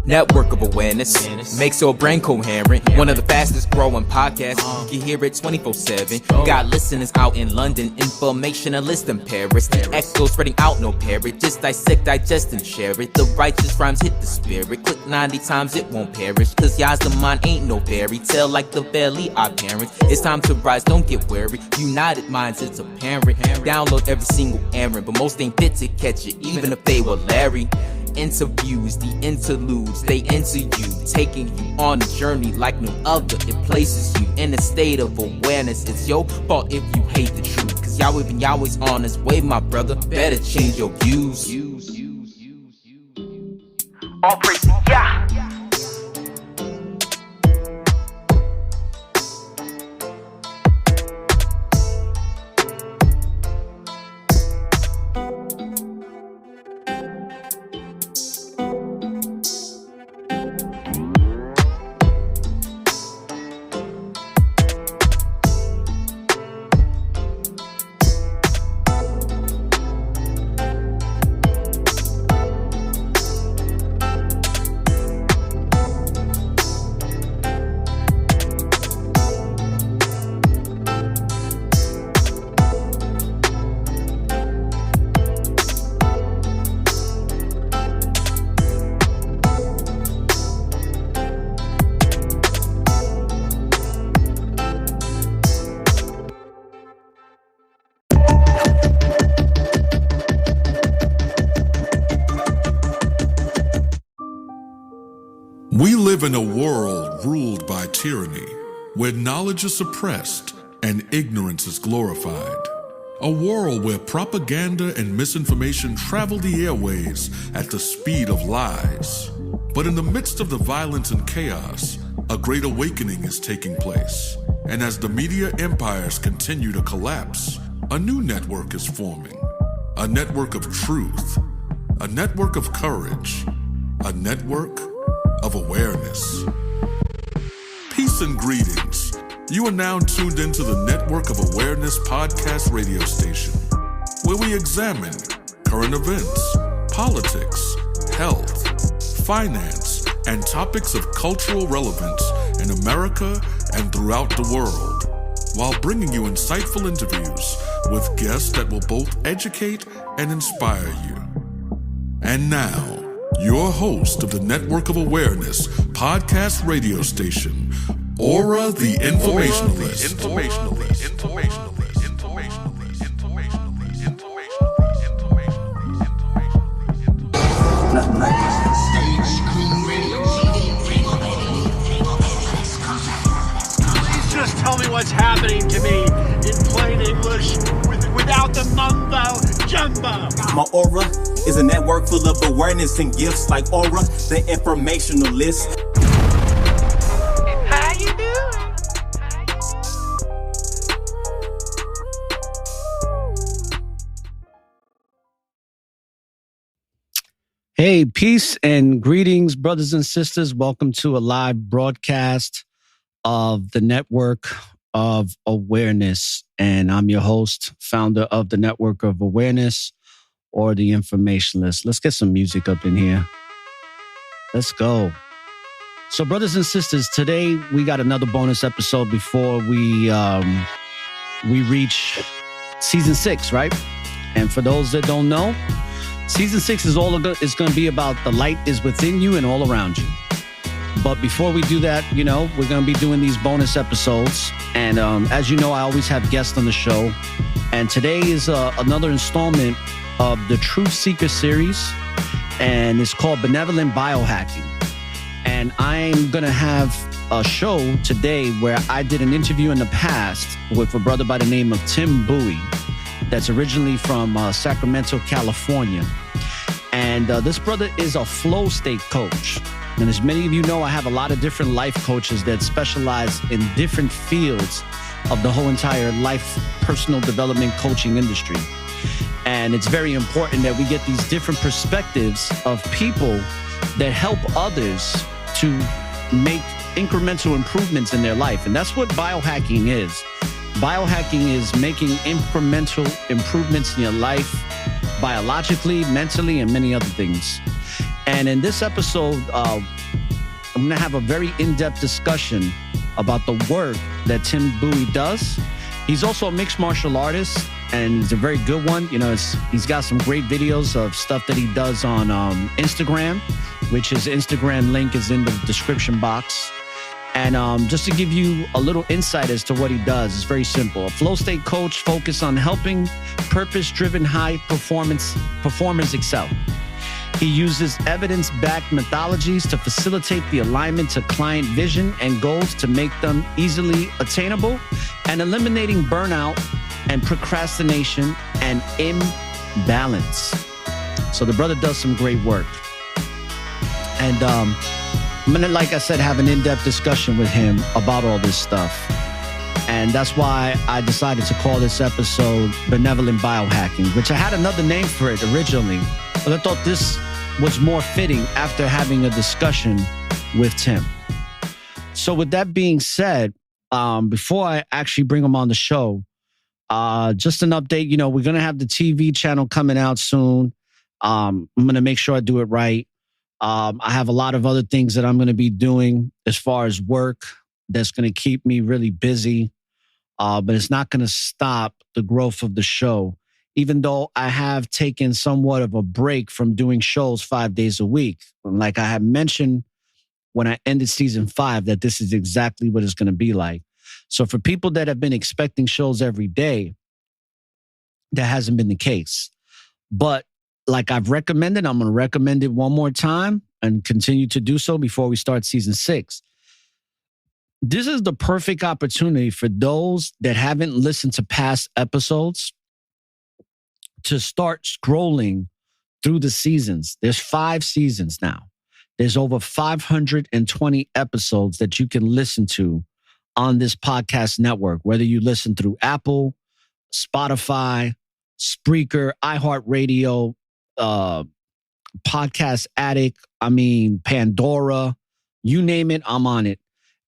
Network of awareness makes your brain coherent. One of the fastest growing podcasts. You can hear it 24/7. You got listeners out in London, informationalists in Paris. The echo spreading out, no parrot. Just dissect, digest, and share it. The righteous rhymes hit the spirit. Click 90 times, it won't perish. Cause y'all's the mind ain't no fairy tale like the belly our parents. It's time to rise, don't get weary. United minds, it's apparent. Download every single errand, but most ain't fit to catch it, even if they were Larry. Interviews, the interludes, they enter you, taking you on a journey like no other. It places you in a state of awareness. It's your fault if you hate the truth, cause Yahweh's on his way, my brother. Better change your views. All praise, yeah. We live in a world ruled by tyranny, where knowledge is suppressed and ignorance is glorified. A world where propaganda and misinformation travel the airways at the speed of lies. But in the midst of the violence and chaos, a great awakening is taking place. And as the media empires continue to collapse, a new network is forming. A network of truth, a network of courage, a network of awareness. Peace and greetings. You are now tuned into the Network of Awareness podcast radio station, where we examine current events, politics, health, finance, and topics of cultural relevance in America and throughout the world, while bringing you insightful interviews with guests that will both educate and inspire you. And now, your host of the Network of Awareness podcast radio station, ORRA the Informationalist. Nothing like Please just tell me what's happening to me in plain English without the mumbo jumbo. My aura is a network full of awareness and gifts like Aura, the informationalist. How you doing? Hey, peace and greetings, brothers and sisters. Welcome to a live broadcast of the Network of Awareness. And I'm your host, founder of the Network of Awareness, or the Informationalist. Let's get some music up in here. Let's go. So, brothers and sisters, today we got another bonus episode before we reach season 6, right? And for those that don't know, season 6 is going to be about the light is within you and all around you. But before we do that, we're going to be doing these bonus episodes. And as you know, I always have guests on the show. And today is another installment of the Truth Seeker series. And it's called Benevolent Biohacking. And I'm going to have a show today where I did an interview in the past with a brother by the name of Tim Bowie, that's originally from Sacramento, California. And this brother is a flow state coach. And as many of you know, I have a lot of different life coaches that specialize in different fields of the whole entire life personal development coaching industry. And it's very important that we get these different perspectives of people that help others to make incremental improvements in their life. And that's what biohacking is. Biohacking is making incremental improvements in your life, biologically, mentally, and many other things. And in this episode, I'm going to have a very in-depth discussion about the work that Tim Bowie does. He's also a mixed martial artist, and he's a very good one. You know, he's got some great videos of stuff that he does on Instagram, which his Instagram link is in the description box. And just to give you a little insight as to what he does, it's very simple. A flow state coach focused on helping purpose-driven high performers excel. He uses evidence-backed methodologies to facilitate the alignment to client vision and goals to make them easily attainable, and eliminating burnout and procrastination and imbalance. So the brother does some great work. And I'm going to, like I said, have an in-depth discussion with him about all this stuff. And that's why I decided to call this episode Benevolent Biohacking, which I had another name for it originally, but I thought this was more fitting after having a discussion with Tim. So with that being said, before I actually bring him on the show, just an update. You know, we're going to have the TV channel coming out soon. I'm going to make sure I do it right. I have a lot of other things that I'm going to be doing as far as work that's going to keep me really busy. But it's not going to stop the growth of the show, even though I have taken somewhat of a break from doing shows 5 days a week. Like I had mentioned when I ended season 5, that this is exactly what it's going to be like. So for people that have been expecting shows every day, that hasn't been the case. But like I've recommended, I'm going to recommend it one more time and continue to do so before we start season 6. This is the perfect opportunity for those that haven't listened to past episodes to start scrolling through the seasons. There's 5 seasons now. There's over 520 episodes that you can listen to on this podcast network, whether you listen through Apple, Spotify, Spreaker, iHeartRadio, Podcast Addict, Pandora, you name it, I'm on it.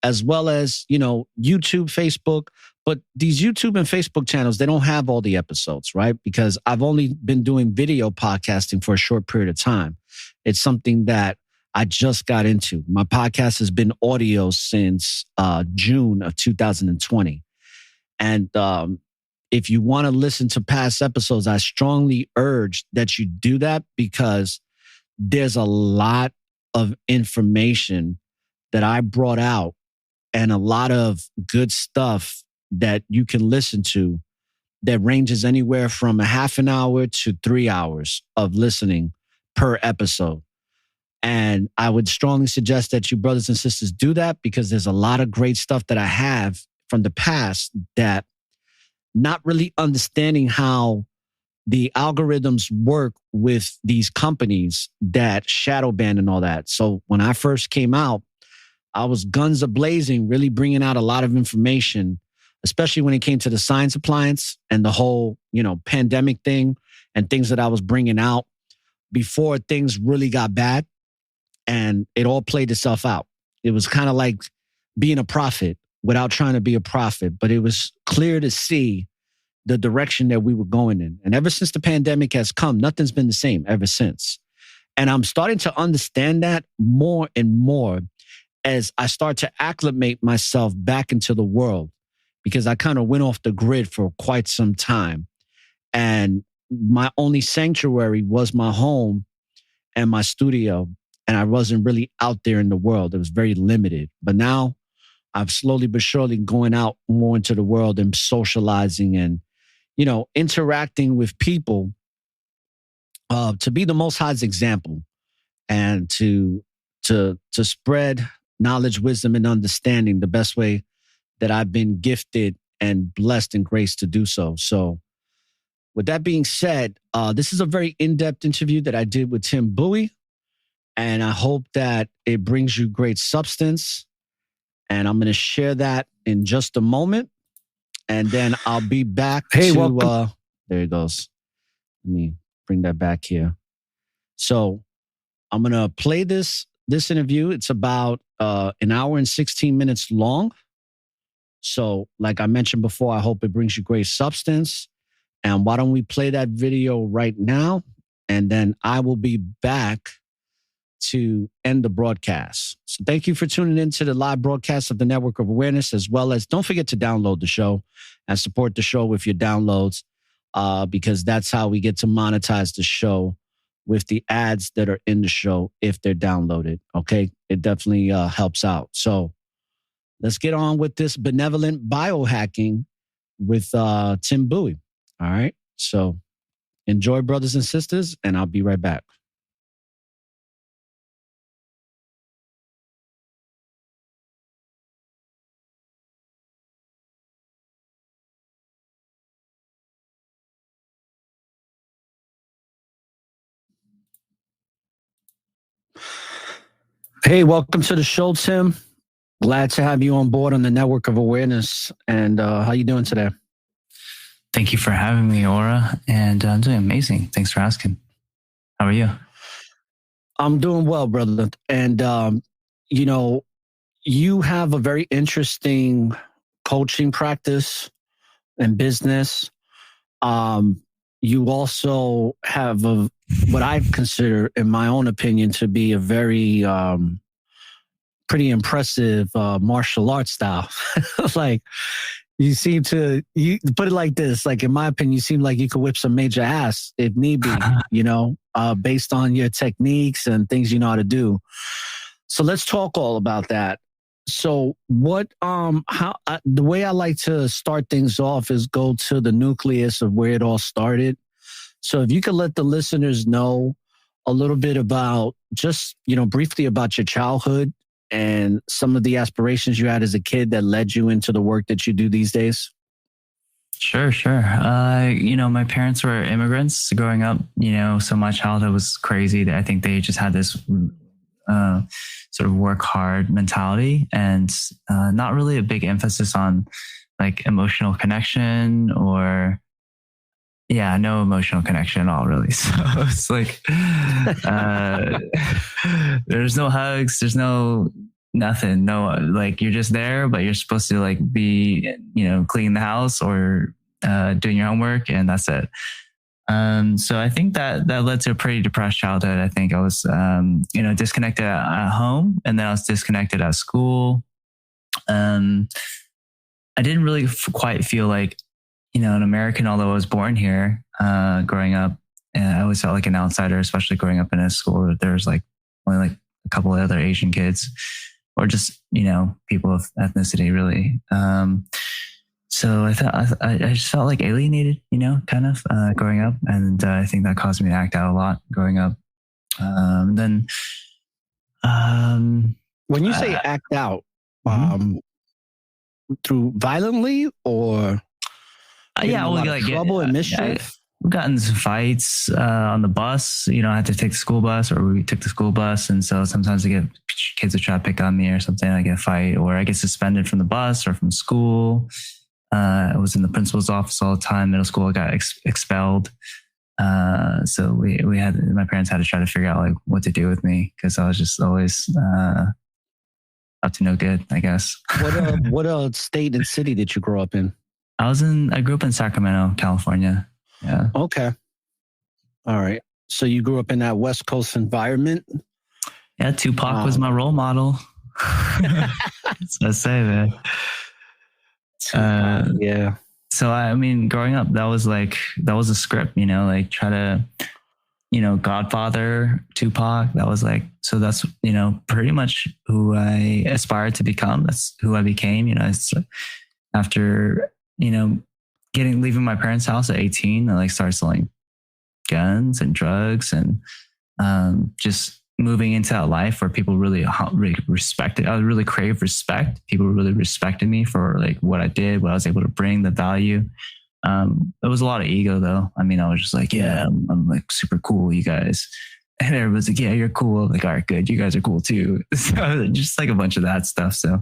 As well as, YouTube, Facebook. But these YouTube and Facebook channels, they don't have all the episodes, right? Because I've only been doing video podcasting for a short period of time. It's something that I just got into. My podcast has been audio since June of 2020. And if you want to listen to past episodes, I strongly urge that you do that, because there's a lot of information that I brought out and a lot of good stuff that you can listen to that ranges anywhere from a half an hour to 3 hours of listening per episode. And I would strongly suggest that you brothers and sisters do that, because there's a lot of great stuff that I have from the past that not really understanding how the algorithms work with these companies that shadow ban and all that. So when I first came out, I was guns a-blazing, really bringing out a lot of information, especially when it came to the science appliance and the whole, pandemic thing and things that I was bringing out before things really got bad, and it all played itself out. It was kind of like being a prophet without trying to be a prophet, but it was clear to see the direction that we were going in. And ever since the pandemic has come, nothing's been the same ever since. And I'm starting to understand that more and more as I start to acclimate myself back into the world, because I kind of went off the grid for quite some time. And my only sanctuary was my home and my studio. And I wasn't really out there in the world. It was very limited. But now I'm slowly but surely going out more into the world and socializing and, interacting with people to be the Most High's example and to spread knowledge, wisdom, and understanding the best way that I've been gifted and blessed and graced to do so. So with that being said, this is a very in-depth interview that I did with Tim Bowie, and I hope that it brings you great substance. And I'm going to share that in just a moment. And then I'll be back welcome. There it goes. Let me bring that back here. So I'm going to play this interview. It's about an hour and 16 minutes long. So, like I mentioned before, I hope it brings you great substance. And why don't we play that video right now? And then I will be back to end the broadcast. So thank you for tuning in to the live broadcast of the Network of Awareness, as well as don't forget to download the show and support the show with your downloads, because that's how we get to monetize the show with the ads that are in the show if they're downloaded. Okay. It definitely helps out. So let's get on with this benevolent biohacking with Tim Bowie. All right. So enjoy, brothers and sisters, and I'll be right back. Hey, welcome to the show, Tim. Glad to have you on board on the Network of Awareness. And how you doing today? Thank you for having me, ORRA. And I'm doing amazing. Thanks for asking. How are you? I'm doing well, brother. And, you know, you have a very interesting coaching practice and business. You also have what I consider, in my own opinion, to be a very pretty impressive martial arts style. Like, you seem to, you put it like this, like, in my opinion, you seem like you could whip some major ass if need be, you know, based on your techniques and things you know how to do. So let's talk all about that. So what, the way I like to start things off is go to the nucleus of where it all started. So if you could let the listeners know a little bit about just, you know, briefly about your childhood and some of the aspirations you had as a kid that led you into the work that you do these days. Sure. You know, my parents were immigrants growing up, you know, so my childhood was crazy. I think they just had this sort of work hard mentality and not really a big emphasis on like emotional connection or no emotional connection at all, really. So it's like there's no hugs, there's nothing, like you're just there, but you're supposed to like be, you know, cleaning the house or doing your homework, and that's it. So I think that led to a pretty depressed childhood. I think I was, you know, disconnected at home, and then I was disconnected at school. I didn't really quite feel like, you know, an American, although I was born here, growing up. And I always felt like an outsider, especially growing up in a school where there's like only like a couple of other Asian kids, or just, you know, people of ethnicity, really. So I thought I just felt like alienated, you know, kind of growing up, and I think that caused me to act out a lot growing up. Then, when you say act out, through violently or like trouble and mischief. We've gotten into fights on the bus. You know, I had to take the school bus, or we took the school bus, and so sometimes I get kids that try to pick on me or something. I get a fight, or I get suspended from the bus or from school. I was in the principal's office all the time. Middle school, I got expelled. So we had, my parents had to try to figure out like what to do with me, because I was just always up to no good, I guess. What state and city did you grow up in? I grew up in Sacramento, California. Yeah. Okay. All right. So you grew up in that West Coast environment? Yeah, Tupac was my role model. That's what I say, man. Yeah. So I mean, growing up, that was a script, you know, like try to, you know, Godfather, Tupac. That was like, so that's, you know, pretty much who I aspired to become. That's who I became. You know, it's after, you know, leaving my parents' house at 18, I like started selling guns and drugs, and just moving into that life where people really respected. I really craved respect. People really respected me for like what I did, what I was able to bring, the value. It was a lot of ego though. I mean, I was just like, yeah, I'm like super cool, you guys. And everyone's like, yeah, you're cool. I'm like, all right, good. You guys are cool too. So just like a bunch of that stuff. So,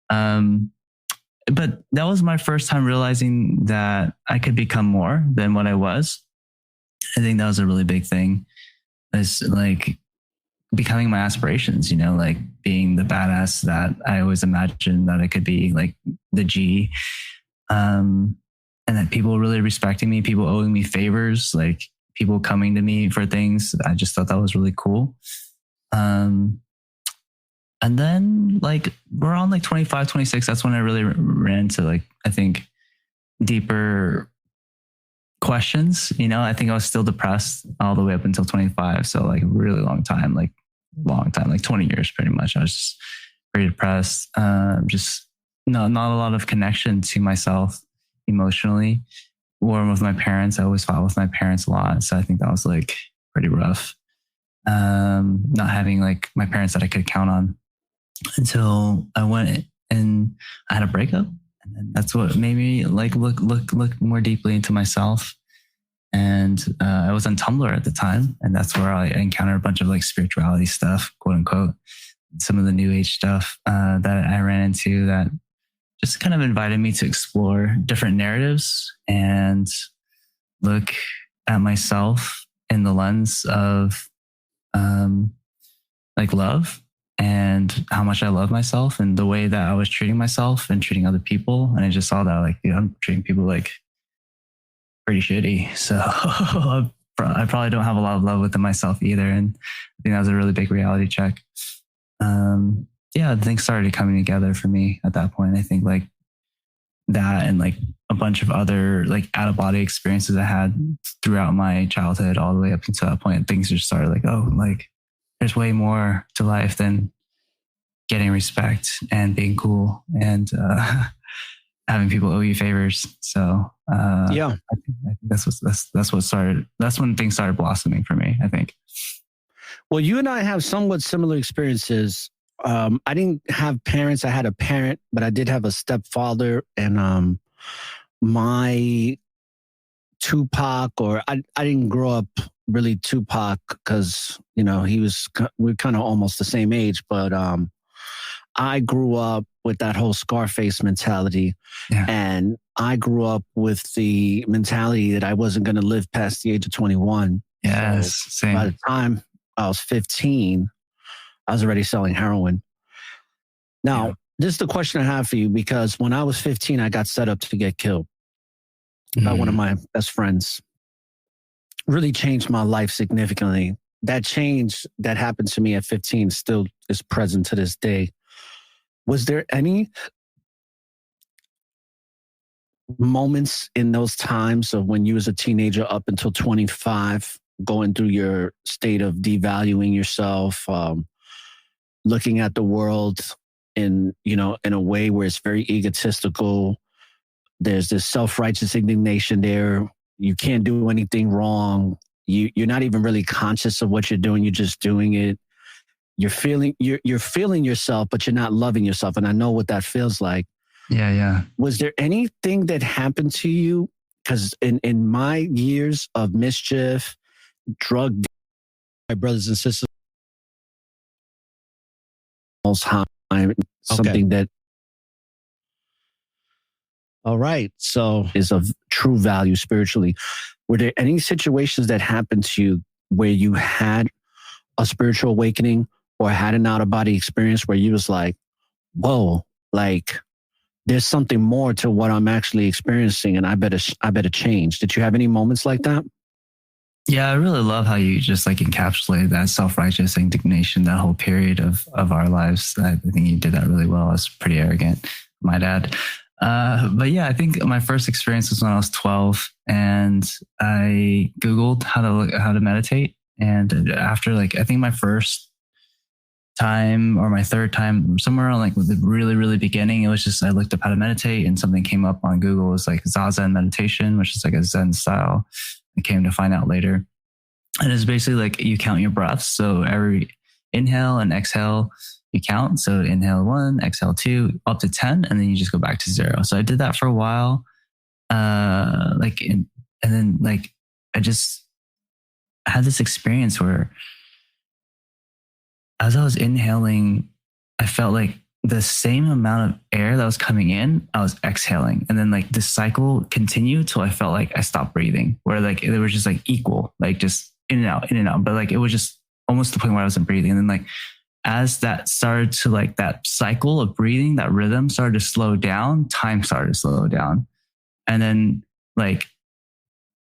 but that was my first time realizing that I could become more than what I was. I think that was a really big thing. It's like becoming my aspirations, you know, like being the badass that I always imagined that I could be, like the G. And that people really respecting me, people owing me favors, like people coming to me for things. I just thought that was really cool. And then like around like 25, 26, that's when I really ran into like, I think deeper questions. You know, I think I was still depressed all the way up until 25. So like a really long time, like 20 years pretty much. I was just very depressed. Just not a lot of connection to myself emotionally or with my parents. I always fought with my parents a lot. So I think that was like pretty rough. Not having like my parents that I could count on until I went and I had a breakup. And then that's what made me like look more deeply into myself. And I was on Tumblr at the time, and that's where I encountered a bunch of like spirituality stuff, quote unquote, some of the new age stuff that I ran into that just kind of invited me to explore different narratives and look at myself in the lens of like love and how much I love myself and the way that I was treating myself and treating other people. And I just saw that like, I'm treating people like pretty shitty. So I probably don't have a lot of love within myself either. And I think that was a really big reality check. Things started coming together for me at that point. I think like that and like a bunch of other like out of body experiences I had throughout my childhood all the way up until that point, things just started like, oh, like there's way more to life than getting respect and being cool and having people owe you favors. So I think that's what started. That's when things started blossoming for me, I think. Well, you and I have somewhat similar experiences. I didn't have parents. I had a parent, but I did have a stepfather, and my Tupac, or I didn't grow up really Tupac because, you know, we're kind of almost the same age, but I grew up with that whole Scarface mentality. Yeah. And I grew up with the mentality that I wasn't going to live past the age of 21. Yes, so same. By the time I was 15, I was already selling heroin. Now, This is the question I have for you, because when I was 15, I got set up to get killed by one of my best friends. Really changed my life significantly. That change that happened to me at 15 still is present to this day. Was there any moments in those times of when you was a teenager up until 25, going through your state of devaluing yourself, looking at the world in a way where it's very egotistical? There's this self-righteous indignation there. You can't do anything wrong. You're not even really conscious of what you're doing. You're just doing it. You're feeling yourself, but you're not loving yourself. And I know what that feels like. Yeah. Was there anything that happened to you? Because in my years of mischief, drug, my brothers and sisters, something that. All right. So is of true value spiritually. Were there any situations that happened to you where you had a spiritual awakening or had an out of body experience where you was like, whoa, like there's something more to what I'm actually experiencing and I better change? Did you have any moments like that? Yeah, I really love how you just like encapsulated that self-righteous indignation, that whole period of our lives. I think you did that really well. I was pretty arrogant, my dad. But yeah, I think my first experience was when I was 12 and I Googled how to meditate. And after like, I think my first time or my third time, somewhere around like the really, really beginning, it was just, I looked up how to meditate and something came up on Google. It was like Zazen meditation, which is like a Zen style. I came to find out later. And it's basically like you count your breaths. So every inhale and exhale, you count. So inhale 1, exhale 2, up to 10, and then you just go back to 0. So I did that for a while. And then like, I had this experience where as I was inhaling, I felt like the same amount of air that was coming in, I was exhaling. And then like this cycle continued till I felt like I stopped breathing, where like they were just like equal, like just in and out. But like it was just almost to the point where I wasn't breathing. And then like, as that started to like that cycle of breathing, that rhythm started to slow down, time started to slow down. And then like,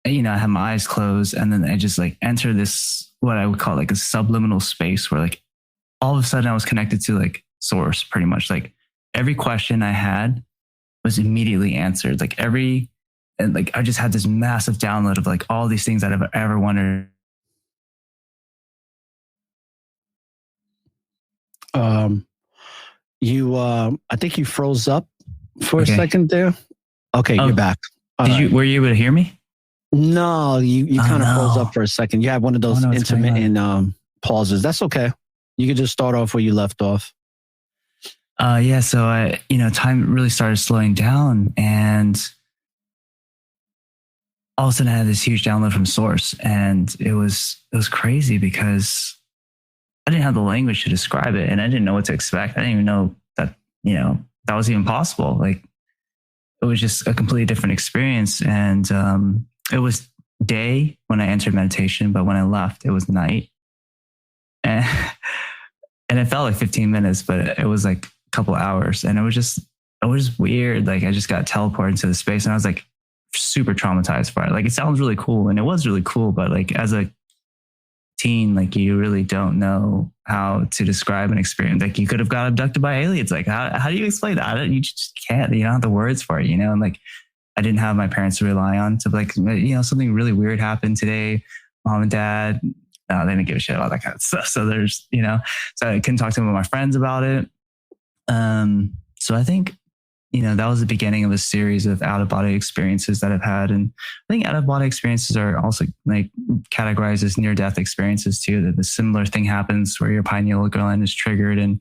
you know, I had my eyes closed and then I just like entered this, what I would call like a subliminal space where like all of a sudden I was connected to like source pretty much. Like every question I had was immediately answered. And like I just had this massive download of like all these things that I've ever wondered. I think you froze up for a second there. Okay, you're back. Were you able to hear me? No, you kind of froze up for a second. You had one of those intermittent pauses. That's okay. You could just start off where you left off. Yeah. So time really started slowing down, and all of a sudden I had this huge download from source, and it was crazy because I didn't have the language to describe it, and I didn't know what to expect. I didn't even know that, that was even possible. Like it was just a completely different experience. And it was day when I entered meditation, but when I left, it was night. And it felt like 15 minutes, but it was like a couple hours. And it was weird. Like I just got teleported into the space, and I was like super traumatized by it. Like it sounds really cool, and it was really cool, but like as a teen, like you really don't know how to describe an experience. Like you could have got abducted by aliens. Like how do you explain that? You just can't. You don't have the words for it, And like I didn't have my parents to rely on to like, something really weird happened today. Mom and dad, no, they didn't give a shit about that kind of stuff. So there's, so I couldn't talk to my friends about it. So I think, that was the beginning of a series of out-of-body experiences that I've had. And I think out-of-body experiences are also like categorized as near-death experiences too. That the similar thing happens where your pineal gland is triggered and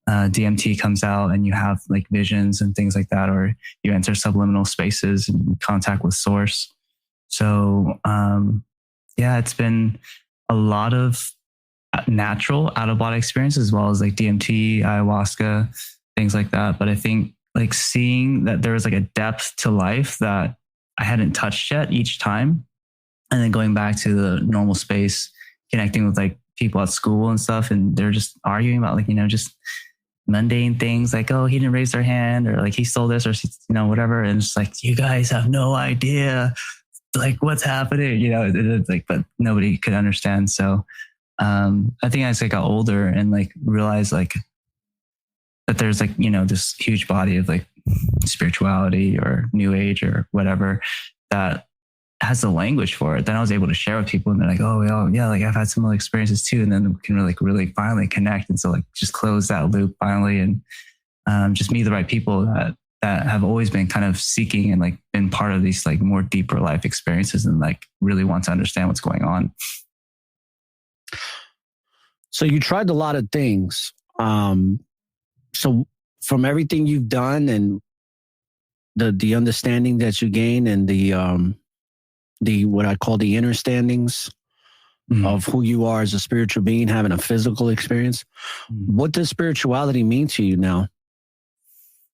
DMT comes out, and you have like visions and things like that, or you enter subliminal spaces and contact with source. So it's been a lot of natural out-of-body experiences as well as like DMT, ayahuasca, things like that. But I think like seeing that there was like a depth to life that I hadn't touched yet each time. And then going back to the normal space, connecting with like people at school and stuff. And they're just arguing about like, just mundane things like, oh, he didn't raise their hand, or like he stole this, or, whatever. And it's like, you guys have no idea like what's happening, it's like, but nobody could understand. So I think as I got older and like realized like, that there's like, this huge body of like spirituality or new age or whatever that has the language for it. Then I was able to share with people, and they're like, oh, yeah, like I've had similar experiences too. And then we can really finally connect. And so like just close that loop finally, and just meet the right people that have always been kind of seeking and like been part of these like more deeper life experiences and like really want to understand what's going on. So you tried a lot of things. So from everything you've done and the understanding that you gain and the what I call the understandings of who you are as a spiritual being, having a physical experience, what does spirituality mean to you now?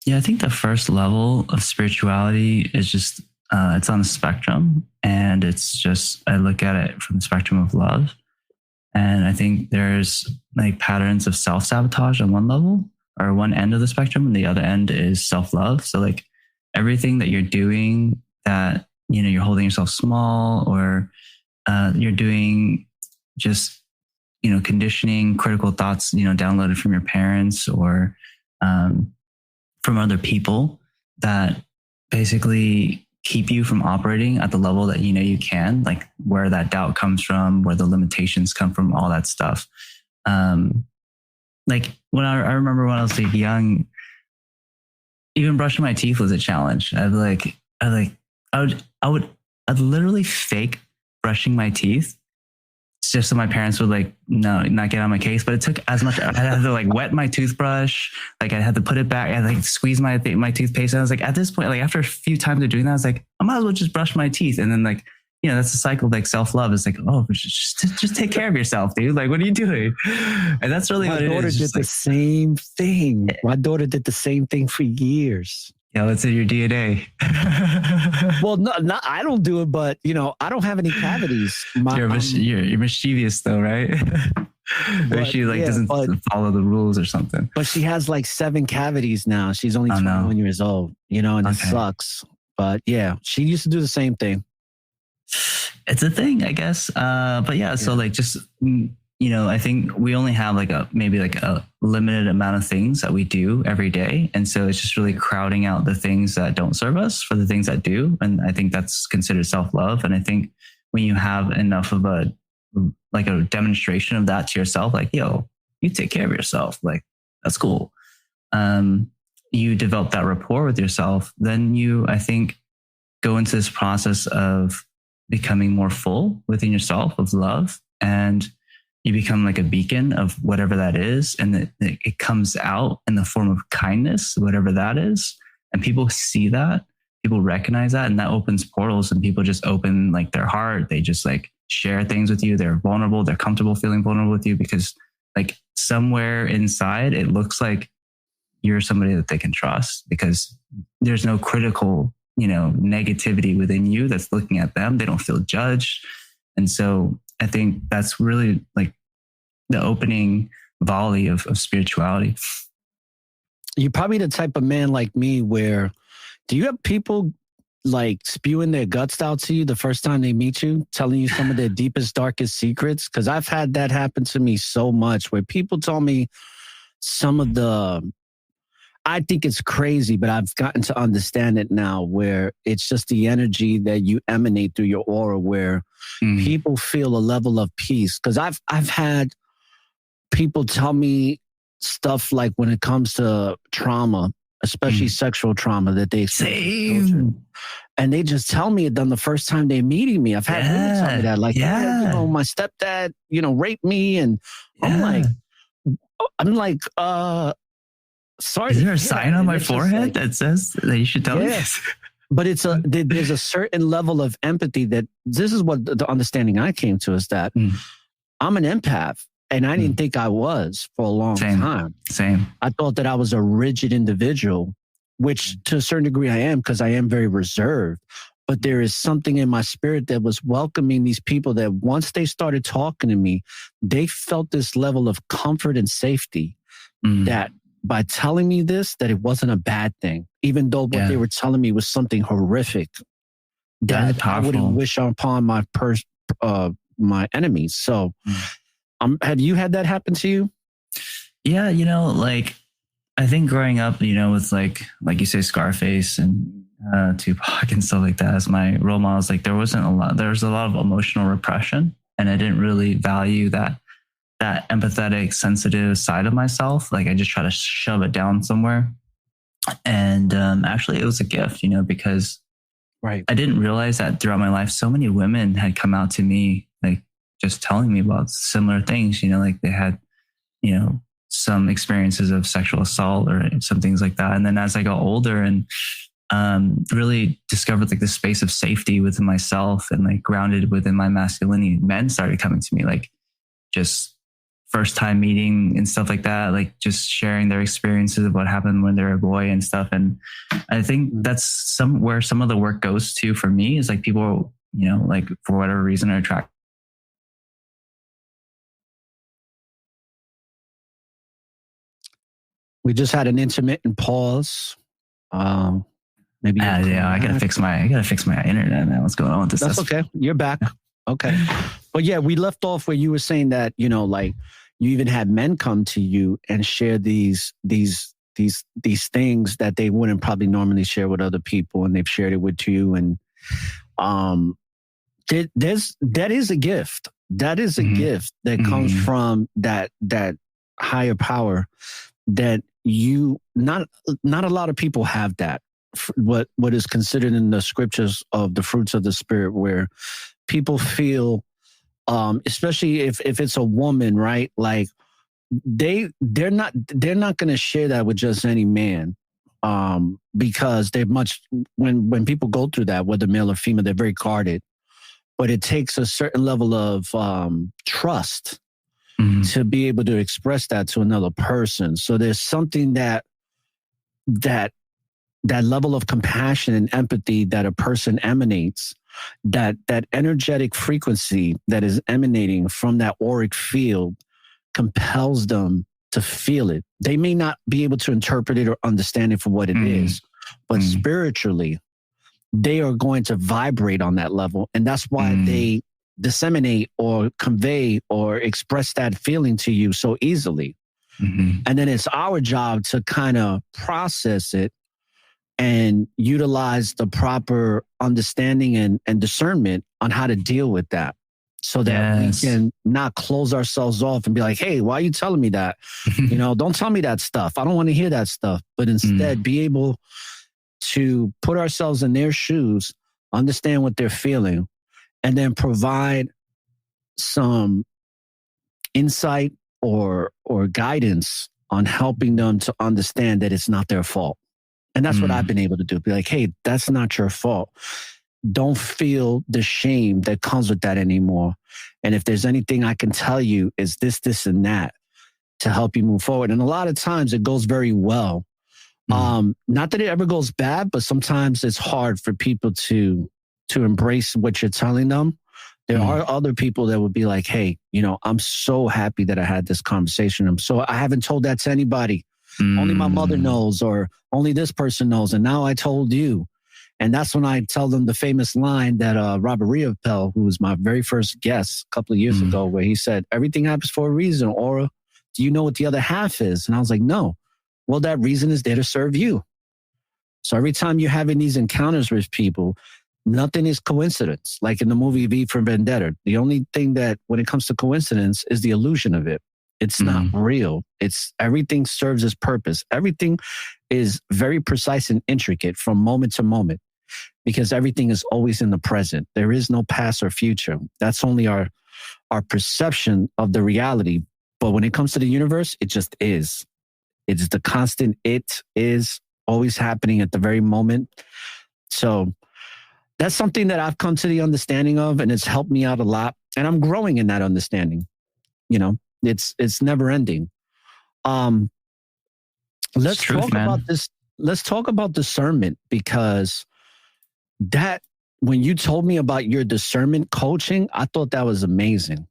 Yeah, I think the first level of spirituality is just it's on the spectrum, and it's just I look at it from the spectrum of love, and I think there's like patterns of self-sabotage on one level, or one end of the spectrum, and the other end is self-love. So like everything that you're doing that, you're holding yourself small, or you're doing just, conditioning, critical thoughts, downloaded from your parents or from other people that basically keep you from operating at the level that, you can, like where that doubt comes from, where the limitations come from, all that stuff. Like when I remember when I was like young, even brushing my teeth was a challenge. I'd literally fake brushing my teeth just so my parents would like, not get on my case. But it took as much, I had to like wet my toothbrush. Like I had to put it back and like squeeze my toothpaste. And I was like, at this point, like after a few times of doing that, I was like, I might as well just brush my teeth. And then like, that's the cycle of like self-love. It's like, oh, just take care of yourself, dude. Like, what are you doing? And that's really what it is. My daughter did the same thing. My daughter did the same thing for years. Yeah, it's in your DNA. Well, no, I don't do it, but I don't have any cavities. You're mischievous though, right? Or she like doesn't follow the rules or something. But she has like 7 cavities now. She's only 21 years old, and it sucks. But yeah, she used to do the same thing. It's a thing, I guess. But yeah, so like just, I think we only have maybe a limited amount of things that we do every day. And so it's just really crowding out the things that don't serve us for the things that do. And I think that's considered self-love. And I think when you have enough of a demonstration of that to yourself, like, yo, you take care of yourself. Like, that's cool. You develop that rapport with yourself. Then you, I think, go into this process of becoming more full within yourself of love, and you become like a beacon of whatever that is. And it comes out in the form of kindness, whatever that is. And people see that, people recognize that, and that opens portals, and people just open like their heart. They just like share things with you. They're vulnerable. They're comfortable feeling vulnerable with you because like somewhere inside, it looks like you're somebody that they can trust because there's no critical, negativity within you that's looking at them. They don't feel judged. And so I think that's really like the opening volley of spirituality. You're probably the type of man like me where, do you have people like spewing their guts out to you the first time they meet you, telling you some of their deepest, darkest secrets? Because I've had that happen to me so much where people tell me some of I think it's crazy, but I've gotten to understand it now where it's just the energy that you emanate through your aura where people feel a level of peace. Because I've had people tell me stuff like when it comes to trauma, especially sexual trauma that they experience. And they just tell me it done the first time they meeting me. I've had women tell me that, like, my stepdad, raped me. And I'm like, sorry. Is there a sign on my forehead that says that you should tell me this? But there's a certain level of empathy that this is what the understanding I came to is that I'm an empath. And I didn't think I was for a long time. Same. I thought that I was a rigid individual, which to a certain degree I am because I am very reserved. But there is something in my spirit that was welcoming these people that once they started talking to me, they felt this level of comfort and safety that by telling me this, that it wasn't a bad thing, even though what they were telling me was something horrific that I wouldn't wish upon my enemies. So have you had that happen to you? Yeah, I think growing up, with like you say, Scarface and Tupac and stuff like that as my role models, like there was a lot of emotional repression, and I didn't really value that empathetic, sensitive side of myself. Like I just try to shove it down somewhere. And actually it was a gift, because I didn't realize that throughout my life, so many women had come out to me, like just telling me about similar things, like they had, some experiences of sexual assault or some things like that. And then as I got older and really discovered like the space of safety within myself and like grounded within my masculinity, men started coming to me, like just first time meeting and stuff like that, like just sharing their experiences of what happened when they were a boy and stuff. And I think that's where some of the work goes to for me is like people, like for whatever reason are attracted. We just had an intermittent pause. Maybe. I gotta fix my internet, man. What's going on with this? That's okay. You're back. Okay. But yeah, we left off where you were saying that, like you even had men come to you and share these things that they wouldn't probably normally share with other people, and they've shared it with you. And that is a gift. That is a gift that comes from that higher power that not a lot of people have that. What is considered in the scriptures of the fruits of the spirit, where people feel, especially if it's a woman, right? Like they're not going to share that with just any man, because they're when people go through that, whether male or female, they're very guarded. But it takes a certain level of trust to be able to express that to another person. So there's something that level of compassion and empathy that a person emanates, that energetic frequency that is emanating from that auric field compels them to feel it. They may not be able to interpret it or understand it for what it is, but spiritually, they are going to vibrate on that level. And that's why they disseminate or convey or express that feeling to you so easily. And then it's our job to kind of process it and utilize the proper understanding and discernment on how to deal with that, so that we can not close ourselves off and be like, hey, why are you telling me that? Don't tell me that stuff. I don't want to hear that stuff. But instead be able to put ourselves in their shoes, understand what they're feeling, and then provide some insight or guidance on helping them to understand that it's not their fault. And that's what I've been able to do. Be like, hey, that's not your fault. Don't feel the shame that comes with that anymore. And if there's anything I can tell you is this, and that to help you move forward. And a lot of times it goes very well. Not that it ever goes bad, but sometimes it's hard for people to embrace what you're telling them. There are other people that would be like, hey, I'm so happy that I had this conversation. I haven't told that to anybody. Only my mother knows, or only this person knows. And now I told you. And that's when I tell them the famous line that Robert Riopel, who was my very first guest a couple of years ago, where he said, everything happens for a reason. Or do you know what the other half is? And I was like, no. Well, that reason is there to serve you. So every time you're having these encounters with people, nothing is coincidence. Like in the movie V for Vendetta, the only thing that when it comes to coincidence is the illusion of it. It's not real. Everything serves its purpose. Everything is very precise and intricate from moment to moment, because everything is always in the present. There is no past or future. That's only our perception of the reality. But when it comes to the universe, it just is. It's the constant. It is always happening at the very moment. So that's something that I've come to the understanding of, and it's helped me out a lot. And I'm growing in that understanding. It's never ending. Let's talk about this. Let's talk about discernment, because that, when you told me about your discernment coaching, I thought that was amazing.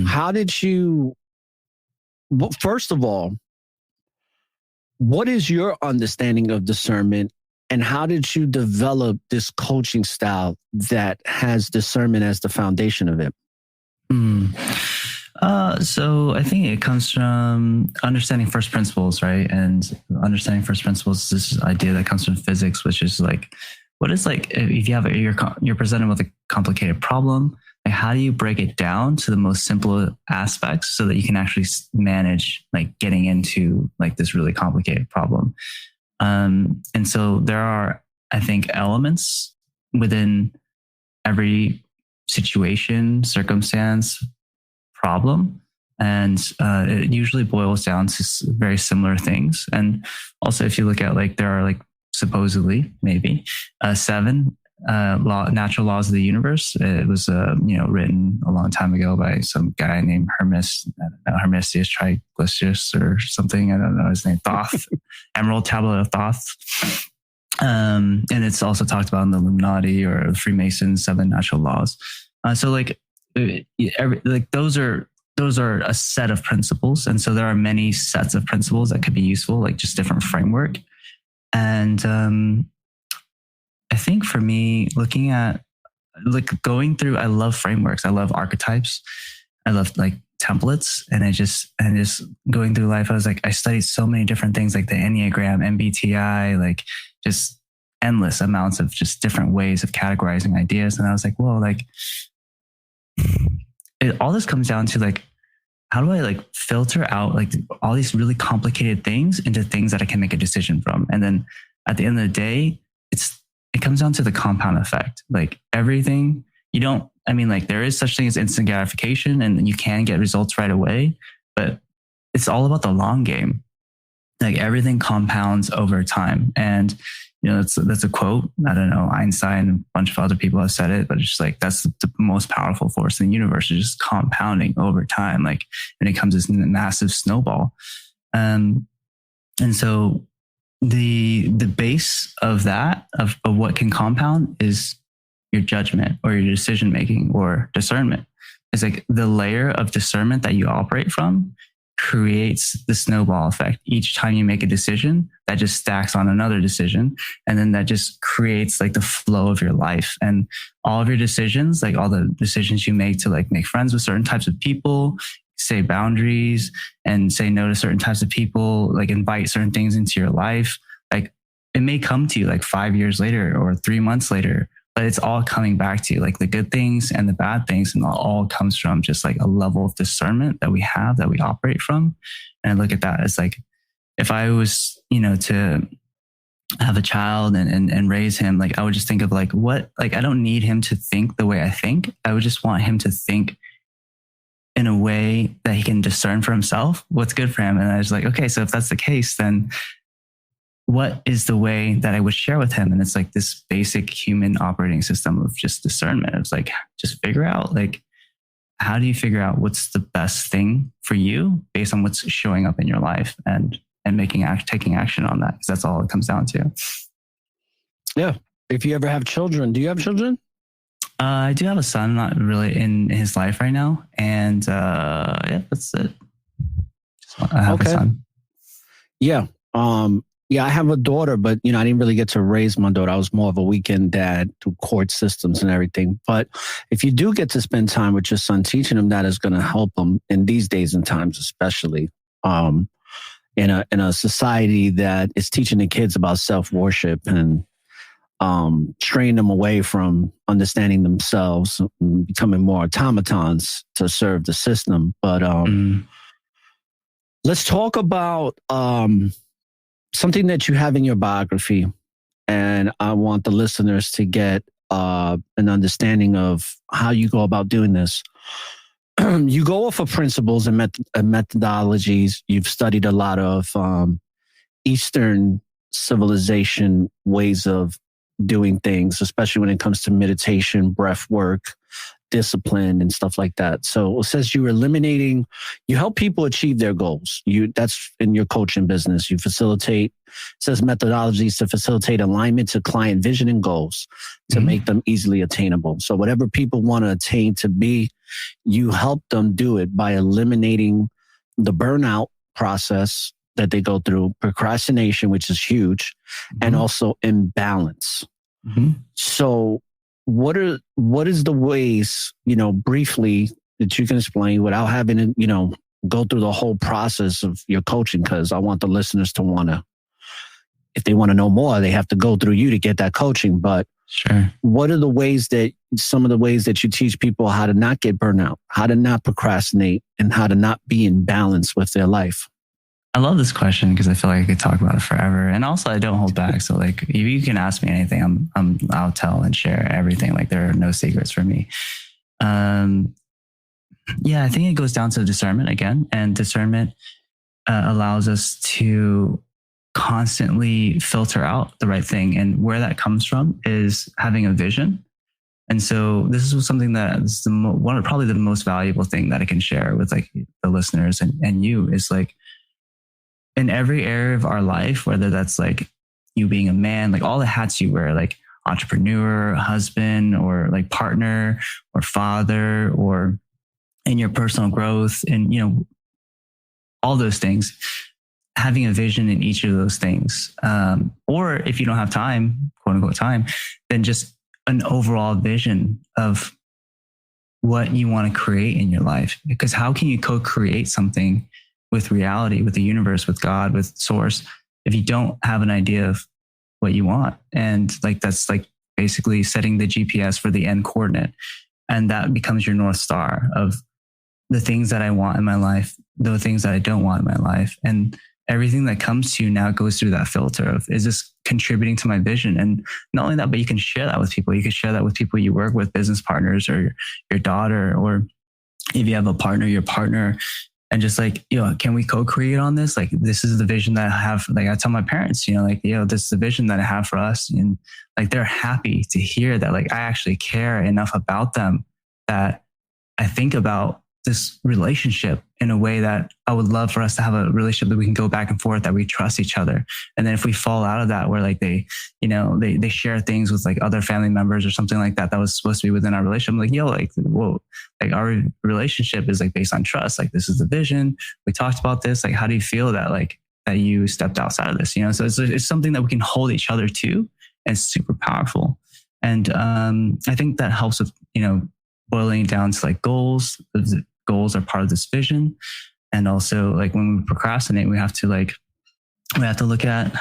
How did you, well, first of all, what is your understanding of discernment, and how did you develop this coaching style that has discernment as the foundation of it? So I think it comes from understanding first principles, right? And understanding first principles is this idea that comes from physics, which is like, what is like, if you have you're presented with a complicated problem, like how do you break it down to the most simple aspects so that you can actually manage like getting into like this really complicated problem? And so there are, I think, elements within every situation, circumstance, problem. And it usually boils down to very similar things. And also, if you look at like, there are like supposedly maybe 7 natural laws of the universe. It was written a long time ago by some guy named Hermesius Trismegistus or something. I don't know his name. Thoth, Emerald Tablet of Thoth. And it's also talked about in the Illuminati or Freemasons, 7 natural laws. So like those are a set of principles. And so there are many sets of principles that could be useful, like just different framework. And I think for me, looking at like going through, I love frameworks. I love archetypes. I love like templates. And just going through life, I was like, I studied so many different things like the Enneagram, MBTI, like just endless amounts of just different ways of categorizing ideas. And I was like, well, like all this comes down to like, how do I like filter out like all these really complicated things into things that I can make a decision from? And then at the end of the day, it comes down to the compound effect. Like everything, there is such thing as instant gratification and you can get results right away, but it's all about the long game. Like everything compounds over time. And, that's a quote. I don't know, Einstein and a bunch of other people have said it, but it's just like, that's the most powerful force in the universe, is just compounding over time. Like, and it comes as a massive snowball. And so the base of that, of what can compound, is your judgment or your decision making or discernment. is like the layer of discernment that you operate from creates the snowball effect. Each time you make a decision, that just stacks on another decision. And then that just creates like the flow of your life. And all of your decisions, like all the decisions you make to like make friends with certain types of people, say boundaries and say no to certain types of people, like invite certain things into your life. Like it may come to you like 5 years later or 3 months later, but it's all coming back to you, like the good things and the bad things. And it all comes from just like a level of discernment that we have, that we operate from. And I look at that as like, if I was, to have a child and raise him, like I would just think of like, I don't need him to think the way I think. I would just want him to think in a way that he can discern for himself what's good for him. And I was like, okay, so if that's the case, then what is the way that I would share with him? And it's like this basic human operating system of just discernment. It's like, just figure out, like, how do you figure out what's the best thing for you based on what's showing up in your life and taking action on that? Because that's all it comes down to. Yeah. If you ever have children, do you have children? I do have a son, not really in his life right now. And yeah, that's it. I have a son. Yeah. Yeah, I have a daughter, but I didn't really get to raise my daughter. I was more of a weekend dad through court systems and everything. But if you do get to spend time with your son, teaching him that is going to help him in these days and times, especially in a society that is teaching the kids about self-worship and straying them away from understanding themselves and becoming more automatons to serve the system. But let's talk about something that you have in your biography, and I want the listeners to get an understanding of how you go about doing this. You go off of principles and methodologies. You've studied a lot of Eastern civilization ways of doing things, especially when it comes to meditation, breath work, discipline, and stuff like that. So it says you help people achieve their goals. That's in your coaching business. You facilitate, it says methodologies to facilitate alignment to client vision and goals to make them easily attainable. So whatever people want to attain to be, you help them do it by eliminating the burnout process that they go through, procrastination, which is huge, and also imbalance. So what is the ways, briefly, that you can explain without having to, go through the whole process of your coaching? Because I want the listeners to if they want to know more, they have to go through you to get that coaching. But sure, what are some of the ways that you teach people how to not get burnout, how to not procrastinate, and how to not be in balance with their life? I love this question because I feel like I could talk about it forever. And also I don't hold back. So like, if you can ask me anything, I'll tell and share everything. Like there are no secrets for me. Yeah, I think it goes down to discernment again, and discernment allows us to constantly filter out the right thing. And where that comes from is having a vision. And so this is something that is probably the most valuable thing that I can share with like the listeners and you is like, in every area of our life, whether that's like you being a man, like all the hats you wear, like entrepreneur, husband, or like partner or father, or in your personal growth and, all those things, having a vision in each of those things. Or if you don't have time, quote unquote time, then just an overall vision of what you want to create in your life. Because how can you co-create something with reality, with the universe, with God, with source, if you don't have an idea of what you want? And like, that's like basically setting the GPS for the end coordinate. And that becomes your North Star of the things that I want in my life, the things that I don't want in my life. And everything that comes to you now goes through that filter of, is this contributing to my vision? And not only that, but you can share that with people. You can share that with people you work with, business partners, or your daughter, or if you have a partner, your partner. And just like, can we co-create on this? Like, this is the vision that I have. Like I tell my parents, this is the vision that I have for us. And like, they're happy to hear that, like, I actually care enough about them that I think about this relationship in a way that I would love for us to have a relationship that we can go back and forth, that we trust each other. And then if we fall out of that, where like they share things with like other family members or something like that was supposed to be within our relationship, I'm like, yo, like, whoa, like our relationship is like based on trust. Like, this is the vision. We talked about this. Like, how do you feel that like that you stepped outside of this? So it's something that we can hold each other to, and it's super powerful. And I think that helps with, boiling it down to like goals. The goals are part of this vision. And also like when we procrastinate, we have to look at,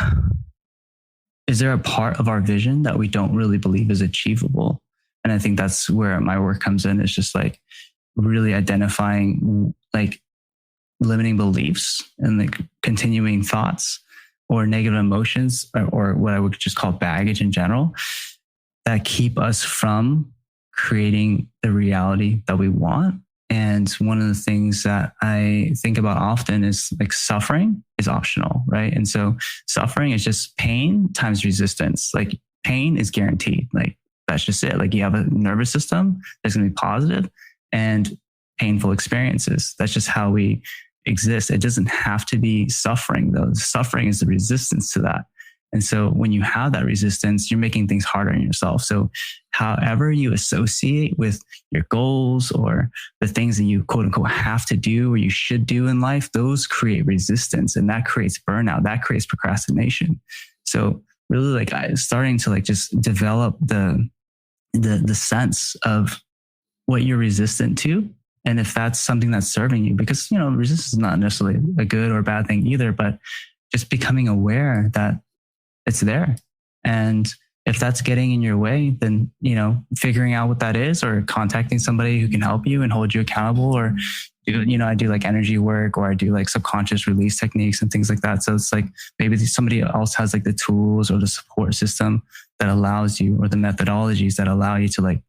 is there a part of our vision that we don't really believe is achievable? And I think that's where my work comes in. It's just like really identifying like limiting beliefs and like continuing thoughts or negative emotions, or what I would just call baggage in general, that keep us from creating the reality that we want. And one of the things that I think about often is like suffering is optional, right? And so suffering is just pain times resistance. Like pain is guaranteed. Like that's just it. Like you have a nervous system that's going to be positive and painful experiences. That's just how we exist. It doesn't have to be suffering though. Suffering is the resistance to that. And so when you have that resistance, you're making things harder on yourself. So however you associate with your goals or the things that you quote unquote have to do or you should do in life, those create resistance, and that creates burnout. That creates procrastination. So really like starting to like just develop the sense of what you're resistant to. And if that's something that's serving you, because, resistance is not necessarily a good or bad thing either, but just becoming aware that it's there. And if that's getting in your way, then, figuring out what that is, or contacting somebody who can help you and hold you accountable, or I do like energy work, or I do like subconscious release techniques and things like that. So it's like maybe somebody else has like the tools or the support system that allows you, or the methodologies that allow you to like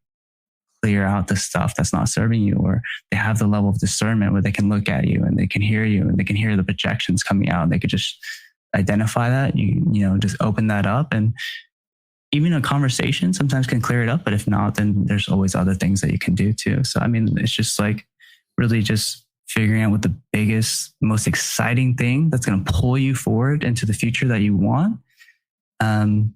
clear out the stuff that's not serving you, or they have the level of discernment where they can look at you and they can hear you and they can hear the projections coming out, and they could just identify that, just open that up. And even a conversation sometimes can clear it up, but if not, then there's always other things that you can do too. So, I mean, it's just like really just figuring out what the biggest, most exciting thing that's going to pull you forward into the future that you want. And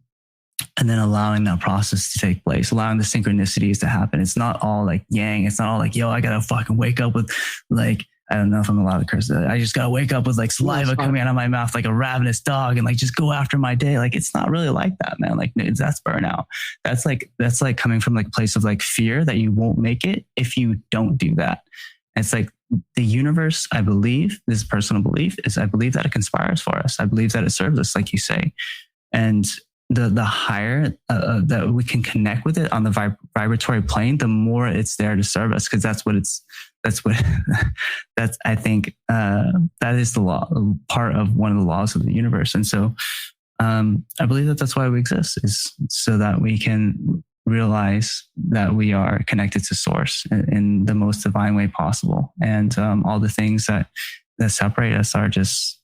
then allowing that process to take place, allowing the synchronicities to happen. It's not all like yang. It's not all like, yo, I got to fucking wake up with like, I don't know if I'm allowed to curse. I just got to wake up with like saliva coming out of my mouth like a ravenous dog and like just go after my day. Like, it's not really like that, man. Like that's burnout. That's like coming from like a place of like fear that you won't make it if you don't do that. And it's like the universe, I believe, this personal belief is, I believe that it conspires for us. I believe that it serves us, like you say. And the higher that we can connect with it on the vibratory plane, the more it's there to serve us. Cause that's I think, that is the law, part of one of the laws of the universe. And so, I believe that that's why we exist, is so that we can realize that we are connected to source in the most divine way possible. And, all the things that separate us are just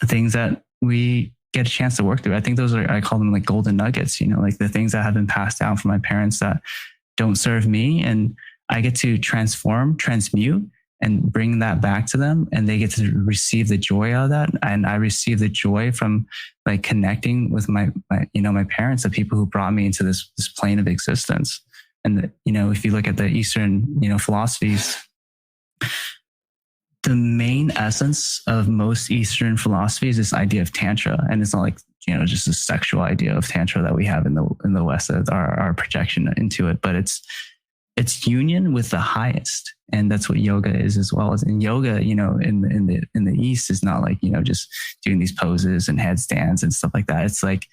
things that we get a chance to work through. I think those are, I call them like golden nuggets, like the things that have been passed down from my parents that don't serve me. And I get to transmute and bring that back to them. And they get to receive the joy out of that. And I receive the joy from like connecting with my parents, the people who brought me into this plane of existence. And, if you look at the Eastern, philosophies, the main essence of most Eastern philosophies is this idea of tantra. And it's not like, just a sexual idea of tantra that we have in the West, our projection into it, but it's union with the highest. And that's what yoga is as well. And yoga, in the East is not like, just doing these poses and headstands and stuff like that. It's like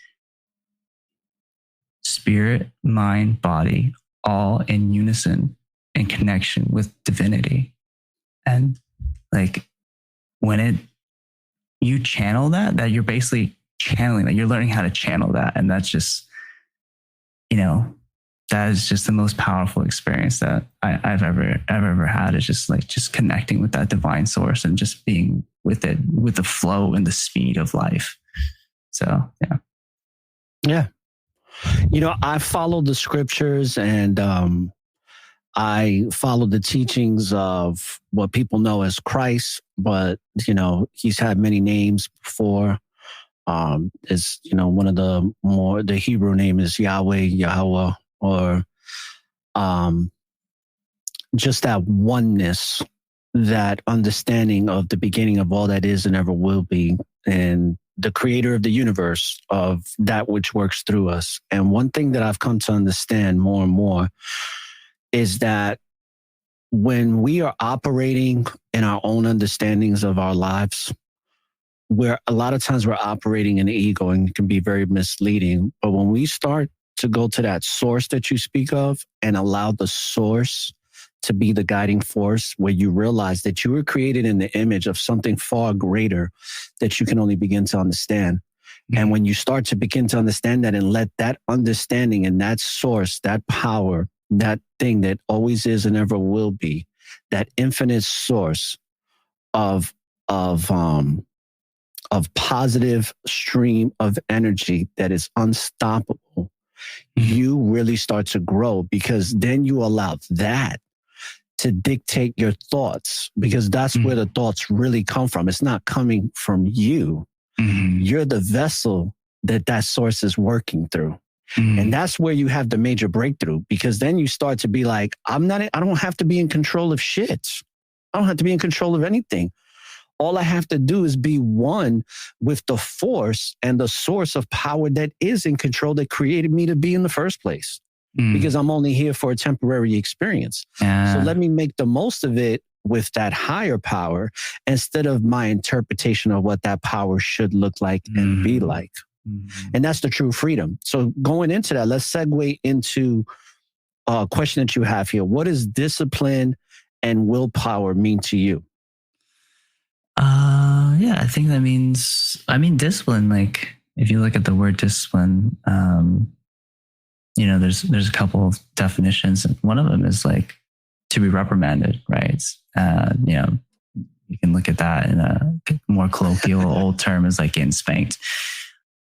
spirit, mind, body, all in unison in connection with divinity. And like when you channel that you're basically channeling that, you're learning how to channel that. And that's just, that is just the most powerful experience that I've ever had. It's just connecting with that divine source and just being with it, with the flow and the speed of life. So, yeah. Yeah. I follow the scriptures, and I follow the teachings of what people know as Christ, but, he's had many names before. Is, one of the Hebrew name is Yahweh, Yahweh, or just that oneness, that understanding of the beginning of all that is and ever will be, and the creator of the universe, of that which works through us. And one thing that I've come to understand more and more is that when we are operating in our own understandings of our lives, where a lot of times we're operating in ego and it can be very misleading. But when we start to go to that source that you speak of and allow the source to be the guiding force, where you realize that you were created in the image of something far greater that you can only begin to understand. Mm-hmm. And when you start to begin to understand that and let that understanding and that source, that power, that thing that always is and ever will be, that infinite source of positive stream of energy that is unstoppable, you really start to grow, because then you allow that to dictate your thoughts, because that's where the thoughts really come from. It's not coming from you. You're the vessel that source is working through. And that's where you have the major breakthrough, because then you start to be like, I don't have to be in control of shit. I don't have to be in control of anything. All I have to do is be one with the force and the source of power that is in control, that created me to be in the first place. Because I'm only here for a temporary experience. So let me make the most of it with that higher power, instead of my interpretation of what that power should look like and be like. And that's the true freedom. So going into that, let's segue into a question that you have here. What does discipline and willpower mean to you? Yeah, I think that means, discipline, like if you look at the word discipline, there's a couple of definitions. One of them is like to be reprimanded, right? You can look at that in a more colloquial old term as like getting spanked.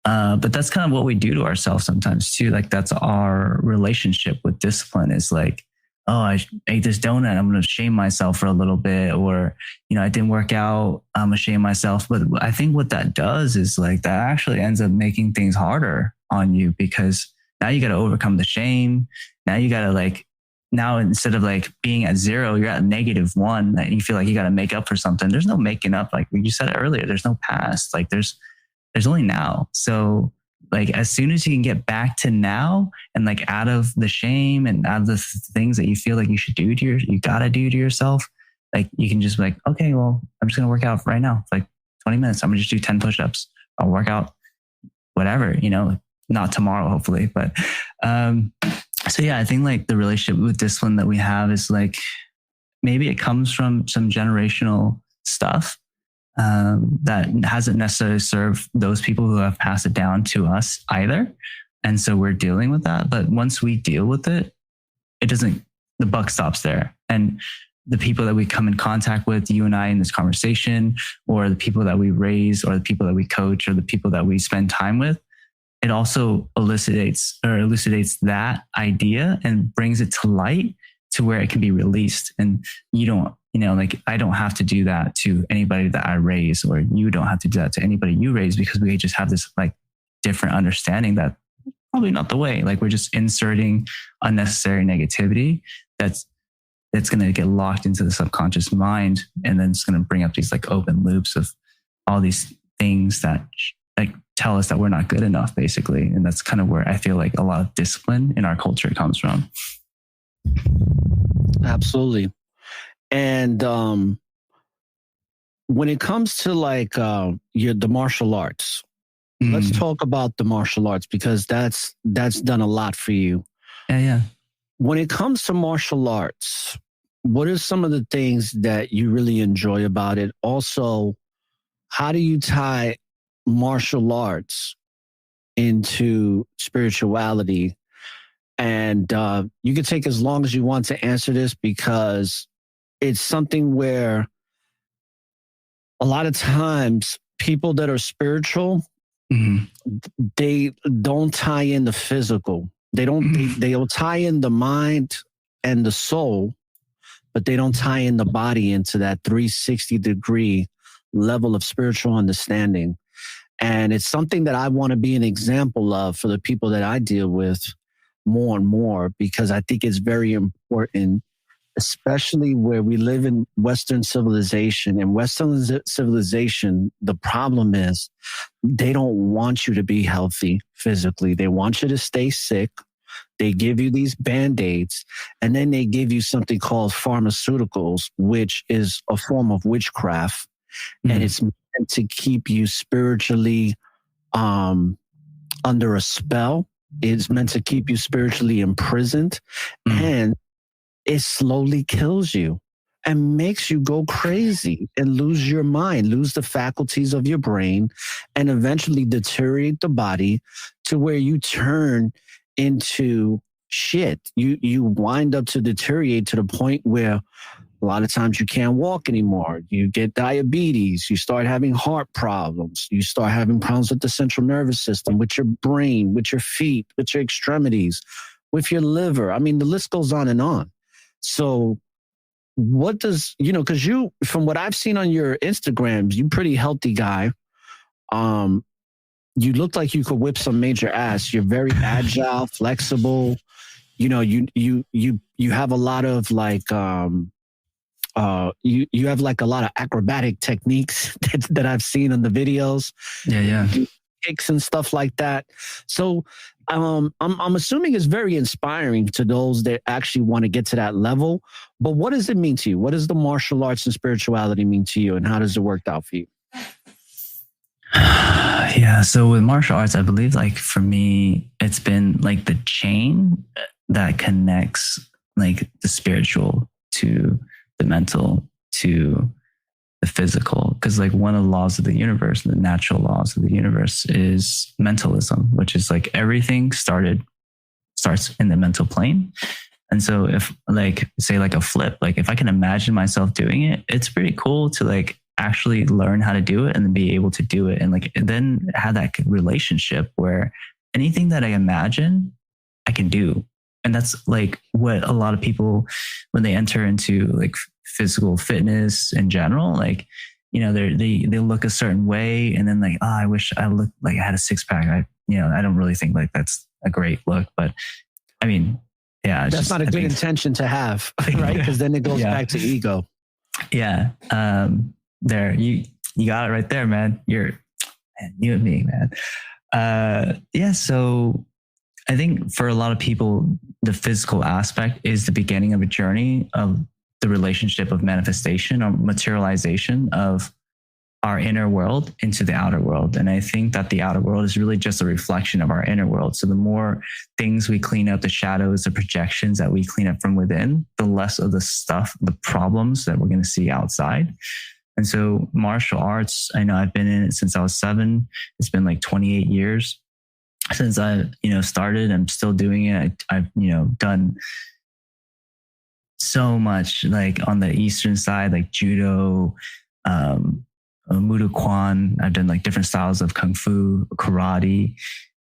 But that's kind of what we do to ourselves sometimes too. Like that's our relationship with discipline, is like, oh, I ate this donut, I'm going to shame myself for a little bit, or, I didn't work out, I'm going to shame myself. But I think what that does is like, that actually ends up making things harder on you, because now you got to overcome the shame. Now you got to now instead of like being at 0, you're at -1, that you feel like you got to make up for something. There's no making up. Like you said it earlier, there's no past. Like there's only now. So like as soon as you can get back to now, and like out of the shame and out of the things that you feel like you should do you got to do to yourself, like you can just be like, okay, well, I'm just going to work out right now. It's like 20 minutes. I'm going to just do 10 push-ups. I'll work out whatever, not tomorrow, hopefully. But, so yeah, I think like the relationship with discipline that we have is like, maybe it comes from some generational stuff, that hasn't necessarily served those people who have passed it down to us either. And so we're dealing with that. But once we deal with it, the buck stops there. And the people that we come in contact with, you and I in this conversation, or the people that we raise, or the people that we coach, or the people that we spend time with, it also elucidates that idea and brings it to light to where it can be released. And you don't, I don't have to do that to anybody that I raise, or you don't have to do that to anybody you raise, because we just have this like different understanding that probably not the way. Like we're just inserting unnecessary negativity that's going to get locked into the subconscious mind, and then it's going to bring up these like open loops of all these things that like tell us that we're not good enough, basically. And that's kind of where I feel like a lot of discipline in our culture comes from. Absolutely. And when it comes to like the martial arts, let's talk about the martial arts, because that's done a lot for you. Yeah. When it comes to martial arts, what are some of the things that you really enjoy about it? Also, how do you tie martial arts into spirituality? And you can take as long as you want to answer this, because it's something where a lot of times people that are spiritual, they don't tie in the physical. They'll tie in the mind and the soul, but they don't tie in the body into that 360-degree level of spiritual understanding. And it's something that I want to be an example of for the people that I deal with more and more, because I think it's very important, especially where we live in Western civilization. In Western civilization, the problem is they don't want you to be healthy physically. They want you to stay sick. They give you these Band-Aids, and then they give you something called pharmaceuticals, which is a form of witchcraft. And it's meant to keep you spiritually under a spell. It's meant to keep you spiritually imprisoned. And it slowly kills you and makes you go crazy and lose your mind, lose the faculties of your brain, and eventually deteriorate the body to where you turn into shit. You wind up to deteriorate to the point where a lot of times you can't walk anymore. You get diabetes. You start having heart problems. You start having problems with the central nervous system, with your brain, with your feet, with your extremities, with your liver. I mean, the list goes on and on. So what does, because you, from what I've seen on your Instagrams, you pretty healthy guy. You look like you could whip some major ass. You're very agile, flexible. You have a lot of like, you have like a lot of acrobatic techniques that I've seen in the videos. Yeah. Kicks and stuff like that. So I'm assuming it's very inspiring to those that actually want to get to that level. But what does it mean to you? What does the martial arts and spirituality mean to you? And how does it work out for you? Yeah. So with martial arts, I believe like for me, it's been like the chain that connects like the spiritual to the mental to the physical. Because like one of the laws of the universe, the natural laws of the universe is mentalism, which is like everything starts in the mental plane. And so if like, say like a flip, like if I can imagine myself doing it, it's pretty cool to like actually learn how to do it and then be able to do it. And like, and then have that relationship where anything that I imagine, I can do. And that's like what a lot of people, when they enter into like physical fitness in general, like, they look a certain way and then like, oh, I wish I looked like I had a six pack. I don't really think like that's a great look, but I mean, yeah. That's not a good intention to have, right? Because then it goes back to ego. Yeah. There, you got it right there, man. You and me, man. So I think for a lot of people, the physical aspect is the beginning of a journey of the relationship of manifestation or materialization of our inner world into the outer world. And I think that the outer world is really just a reflection of our inner world. So the more things we clean up, the shadows, the projections that we clean up from within, the less of the stuff, the problems that we're going to see outside. And so martial arts, I know I've been in it since I was 7. It's been like 28 years since I, started. I'm still doing it. I've done so much like on the Eastern side, like judo, Muay Kwan. I've done like different styles of Kung Fu, karate.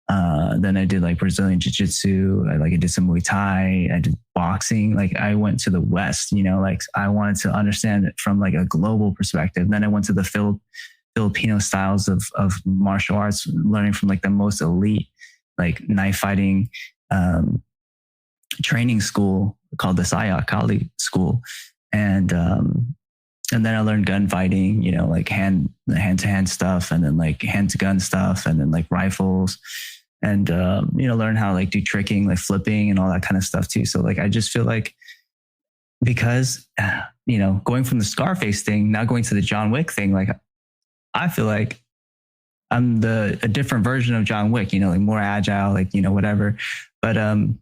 Then I did like Brazilian Jiu-Jitsu. I did some Muay Thai. I did boxing. Like I went to the West, like I wanted to understand it from like a global perspective. Then I went to the Filipino styles of martial arts, learning from like the most elite, like knife fighting, training school called the Saya Kali School. And then I learned gunfighting, like hand-to-hand stuff, and then like hand-to-gun stuff, and then like rifles, and learn how to like do tricking, like flipping and all that kind of stuff too. So like I just feel like, because going from the Scarface thing, now going to the John Wick thing, like I feel like I'm a different version of John Wick, like more agile, like whatever. But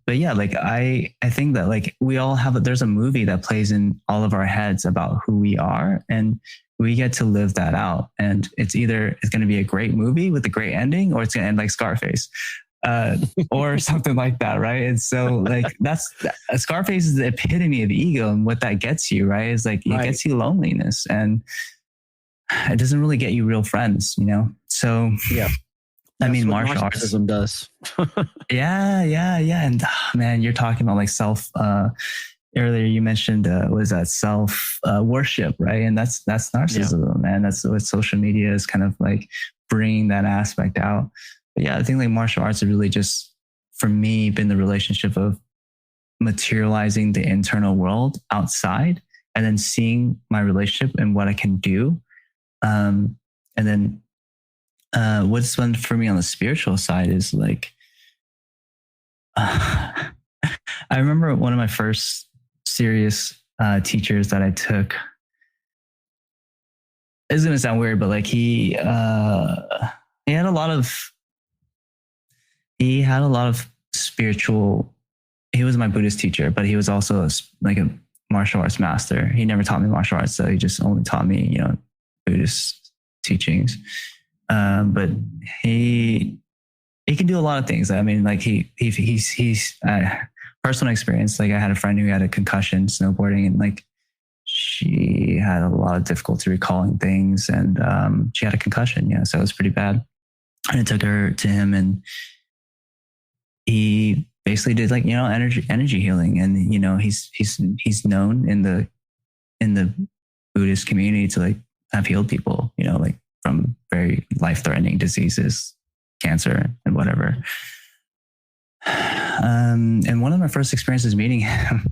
yeah, like I think that like we all there's a movie that plays in all of our heads about who we are, and we get to live that out. And it's going to be a great movie with a great ending, or it's going to end like Scarface, or something like that. Right. And so like Scarface is the epitome of ego, and what that gets you, right, is like, it gets you loneliness, and it doesn't really get you real friends, So yeah. I mean, martial arts does. Yeah. And man, you're talking about like self earlier you mentioned was that self worship, right? And that's narcissism, man. That's what social media is kind of like bringing that aspect out. But yeah, I think like martial arts have really just, for me, been the relationship of materializing the internal world outside and then seeing my relationship and what I can do. And then what's fun for me on the spiritual side is like, I remember one of my first serious teachers that I took. It's going to sound weird, but like he had a lot of spiritual. He was my Buddhist teacher, but he was also like a martial arts master. He never taught me martial arts, so he just only taught me, Buddhist teachings. But he can do a lot of things. I mean, like he's personal experience. Like I had a friend who had a concussion snowboarding, and like she had a lot of difficulty recalling things, and she had a concussion. So it was pretty bad. And I took her to him, and he basically did like energy healing, and he's known in the Buddhist community to like have healed people, like from very life-threatening diseases, cancer and whatever. And one of my first experiences meeting him,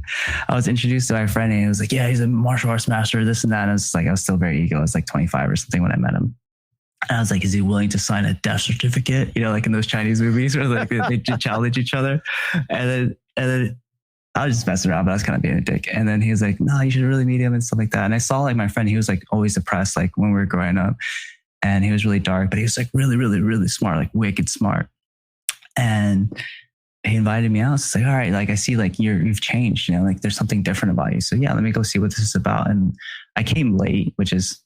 I was introduced to my friend, and he was like, yeah, he's a martial arts master, this and that. And I was still very ego. I was like 25 or something when I met him. And I was like, is he willing to sign a death certificate? Like in those Chinese movies where like they challenge each other. And then I was just messing around, but I was kind of being a dick. And then he was like, no, you should really meet him and stuff like that. And I saw like my friend, he was like always depressed, like when we were growing up, and he was really dark, but he was like really, really, really smart, like wicked smart. And he invited me out. It's like, all right, like I see like you've changed, like there's something different about you. So yeah, let me go see what this is about. And I came late, which is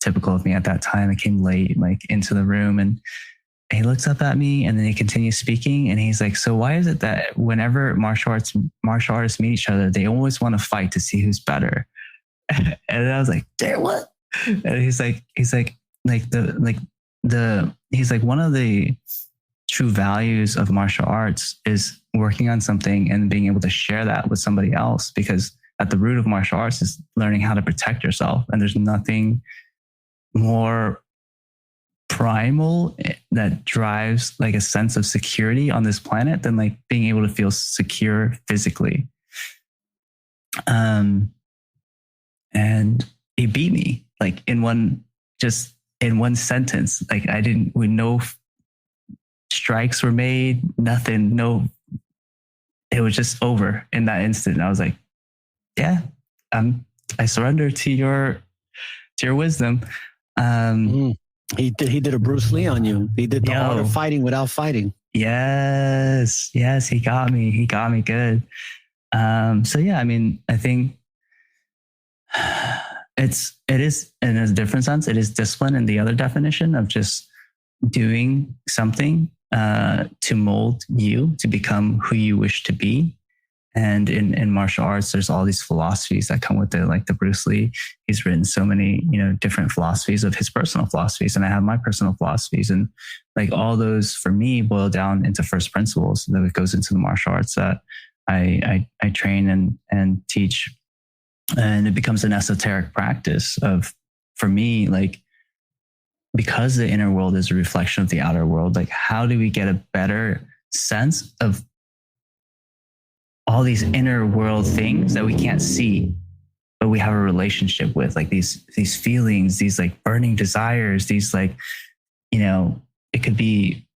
typical of me at that time. I came late, like into the room, and he looks up at me, and then he continues speaking, and he's like, so why is it that whenever martial artists meet each other, they always want to fight to see who's better? And I was like, damn, what? And he's like one of the true values of martial arts is working on something and being able to share that with somebody else, because at the root of martial arts is learning how to protect yourself. And there's nothing more primal that drives like a sense of security on this planet than like being able to feel secure physically. And he beat me like in one sentence. Like no strikes were made, nothing, it was just over in that instant. And I was like, yeah, I surrender to your wisdom. He did a Bruce Lee on you. He did the art of fighting without fighting. Yes, he got me good. So yeah, I mean, I think it is in a different sense, it is discipline in the other definition of just doing something to mold you to become who you wish to be. And in martial arts, there's all these philosophies that come with it. Like the Bruce Lee, he's written so many, different philosophies of his personal philosophies. And I have my personal philosophies. And like all those for me boil down into first principles that goes into the martial arts that I train and teach. And it becomes an esoteric practice of, for me, like, because the inner world is a reflection of the outer world, like how do we get a better sense of all these inner world things that we can't see, but we have a relationship with, like these feelings, these like burning desires, these like, it could be,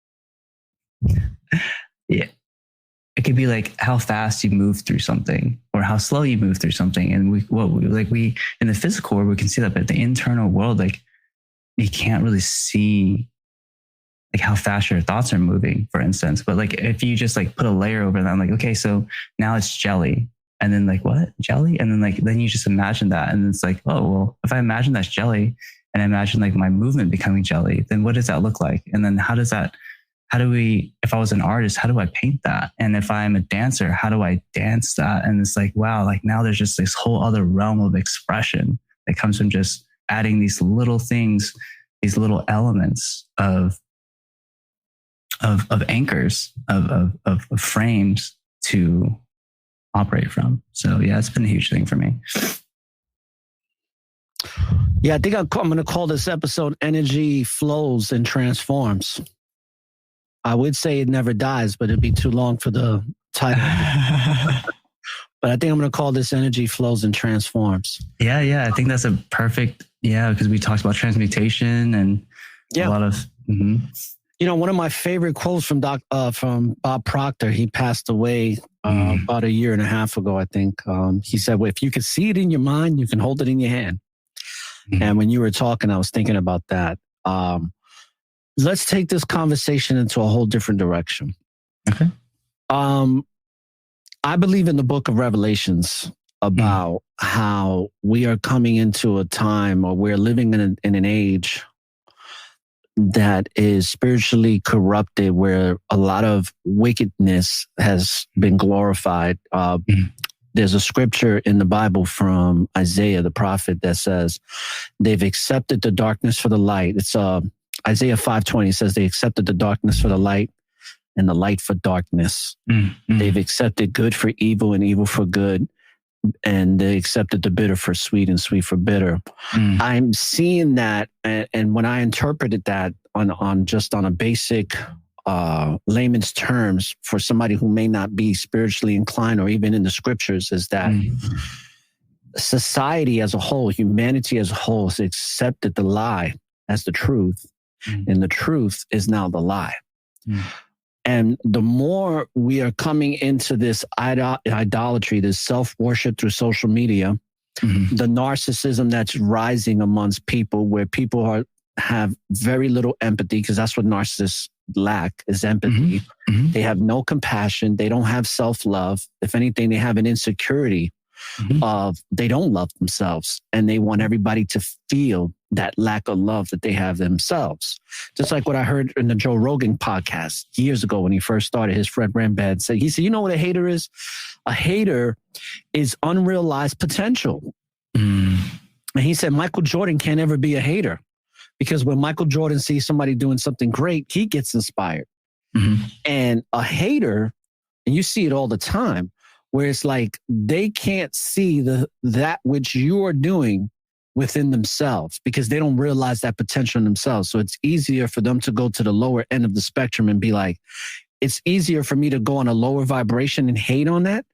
it could be like how fast you move through something or how slow you move through something. And we in the physical world, we can see that, but the internal world, like you can't really see like how fast your thoughts are moving, for instance. But like, if you just like put a layer over that, I'm like, okay, so now it's jelly. And then like, what? Jelly? And then you just imagine that. And it's like, oh, well, if I imagine that's jelly and I imagine like my movement becoming jelly, then what does that look like? And then if I was an artist, how do I paint that? And if I'm a dancer, how do I dance that? And it's like, wow, like now there's just this whole other realm of expression that comes from just adding these little things, these little elements of anchors, of frames to operate from. So yeah, it's been a huge thing for me. Yeah, I think I'm going to call this episode Energy Flows and Transforms. I would say it never dies, but it'd be too long for the title. But I think I'm going to call this Energy Flows and Transforms. Yeah. I think that's a perfect, because we talked about transmutation and a lot of... You know, one of my favorite quotes from Bob Proctor, he passed away about a year and a half ago, I think. He said, well, if you can see it in your mind, you can hold it in your hand. And when you were talking, I was thinking about that. Let's take this conversation into a whole different direction. Okay. I believe in the book of Revelations about how we are coming into a time, or we're living in an age that is spiritually corrupted, where a lot of wickedness has been glorified. There's a scripture in the Bible from Isaiah, the prophet, that says they've accepted the darkness for the light. It's Isaiah 5:20 says they accepted the darkness for the light and the light for darkness. They've accepted good for evil and evil for good. And they accepted the bitter for sweet and sweet for bitter. I'm seeing that, and when I interpreted that on a basic layman's terms for somebody who may not be spiritually inclined or even in the scriptures, is that society as a whole, humanity as a whole, has accepted the lie as the truth, and the truth is now the lie. And the more we are coming into this idolatry, this self-worship through social media, the narcissism that's rising amongst people, where people have very little empathy, because that's what narcissists lack, is empathy. They have no compassion. They don't have self-love. If anything, they have an insecurity of they don't love themselves, and they want everybody to feel that lack of love that they have themselves. Just like what I heard in the Joe Rogan podcast years ago when he first started, his friend Rambad said, you know what a hater is? A hater is unrealized potential. And he said Michael Jordan can't ever be a hater, because when Michael Jordan sees somebody doing something great, he gets inspired. And a hater, and you see it all the time, where it's like they can't see that which you are doing within themselves, because they don't realize that potential in themselves. So it's easier for them to go to the lower end of the spectrum and be like, it's easier for me to go on a lower vibration and hate on that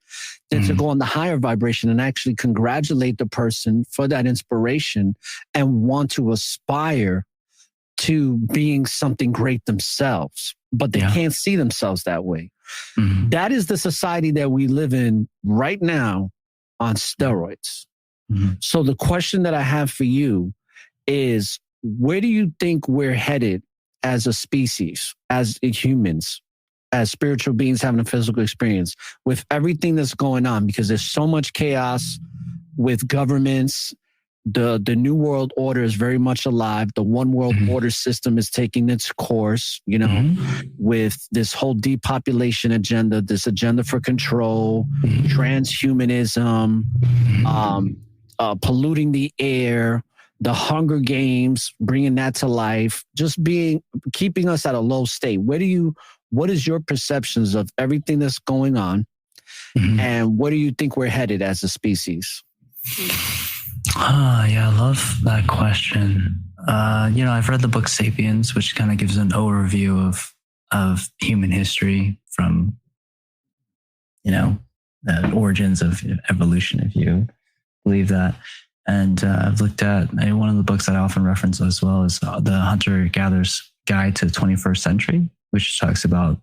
than to go on the higher vibration and actually congratulate the person for that inspiration and want to aspire to being something great themselves, but they can't see themselves that way. That is the society that we live in right now on steroids. So the question that I have for you is, where do you think we're headed as a species, as humans, as spiritual beings having a physical experience, with everything that's going on? Because there's so much chaos with governments. The New World Order is very much alive. The One World Order system is taking its course, with this whole depopulation agenda, this agenda for control, transhumanism, polluting the air, the Hunger Games, bringing that to life, just keeping us at a low state. What is your perceptions of everything that's going on? And where do you think we're headed as a species? Yeah, I love that question. I've read the book Sapiens, which kind of gives an overview of human history from, the origins of evolution, if you believe that. And I've looked at one of the books that I often reference as well is the Hunter-Gatherer's Guide to the 21st Century, which talks about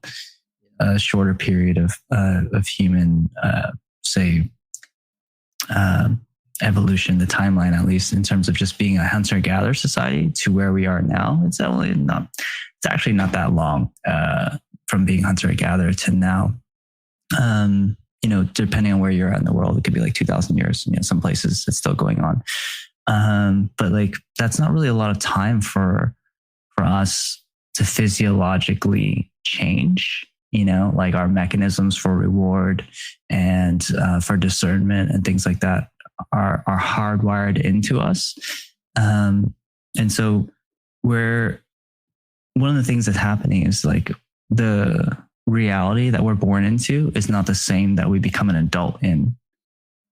a shorter period of human, evolution, the timeline, at least in terms of just being a hunter-gatherer society to where we are now. It's actually not that long from being hunter-gatherer to now. Depending on where you're at in the world, it could be like 2,000 years. Some places it's still going on. But like, that's not really a lot of time for us to physiologically change, like our mechanisms for reward and for discernment and things like that are hardwired into us. And so one of the things that's happening is like reality that we're born into is not the same that we become an adult in,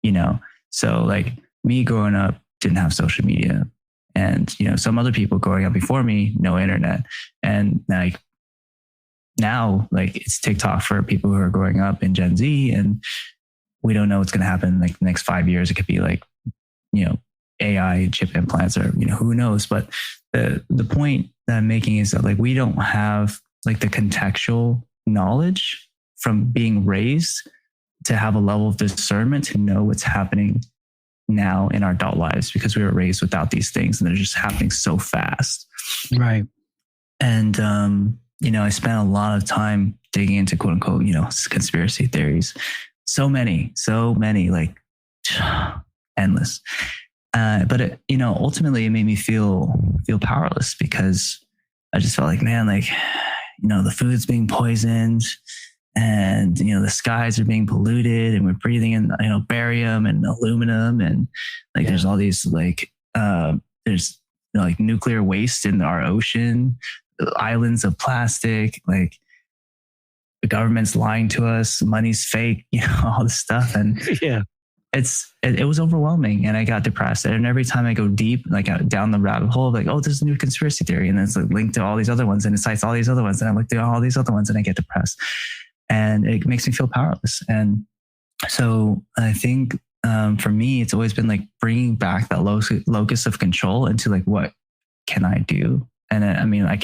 you know? So like me growing up didn't have social media, and, you know, some other people growing up before me, no internet. And like now, like it's TikTok for people who are growing up in Gen Z, and we don't know what's going to happen in like the next 5 years. It could be like, you know, AI chip implants, or, you know, who knows? But the point that I'm making is that like, we don't have like the contextual knowledge from being raised to have a level of discernment to know what's happening now in our adult lives, because we were raised without these things and they're just happening so fast. Right. And, you know, I spent a lot of time digging into quote unquote, you know, conspiracy theories. So many, like endless. But it, you know, ultimately it made me feel powerless, because I just felt like, man, like, you know, the food's being poisoned, and, you know, the skies are being polluted, and we're breathing in, you know, barium and aluminum, and like there's all these like there's, you know, like nuclear waste in our ocean, islands of plastic, like the government's lying to us, money's fake, you know, all this stuff. And Yeah. it was overwhelming, and I got depressed. And every time I go deep, like down the rabbit hole, like, oh, there's a new conspiracy theory, and it's like linked to all these other ones, and it cites all these other ones, and I look through all these other ones, and I get depressed, and it makes me feel powerless. And so I think for me, it's always been like bringing back that locus of control into like, what can I do? And I mean, I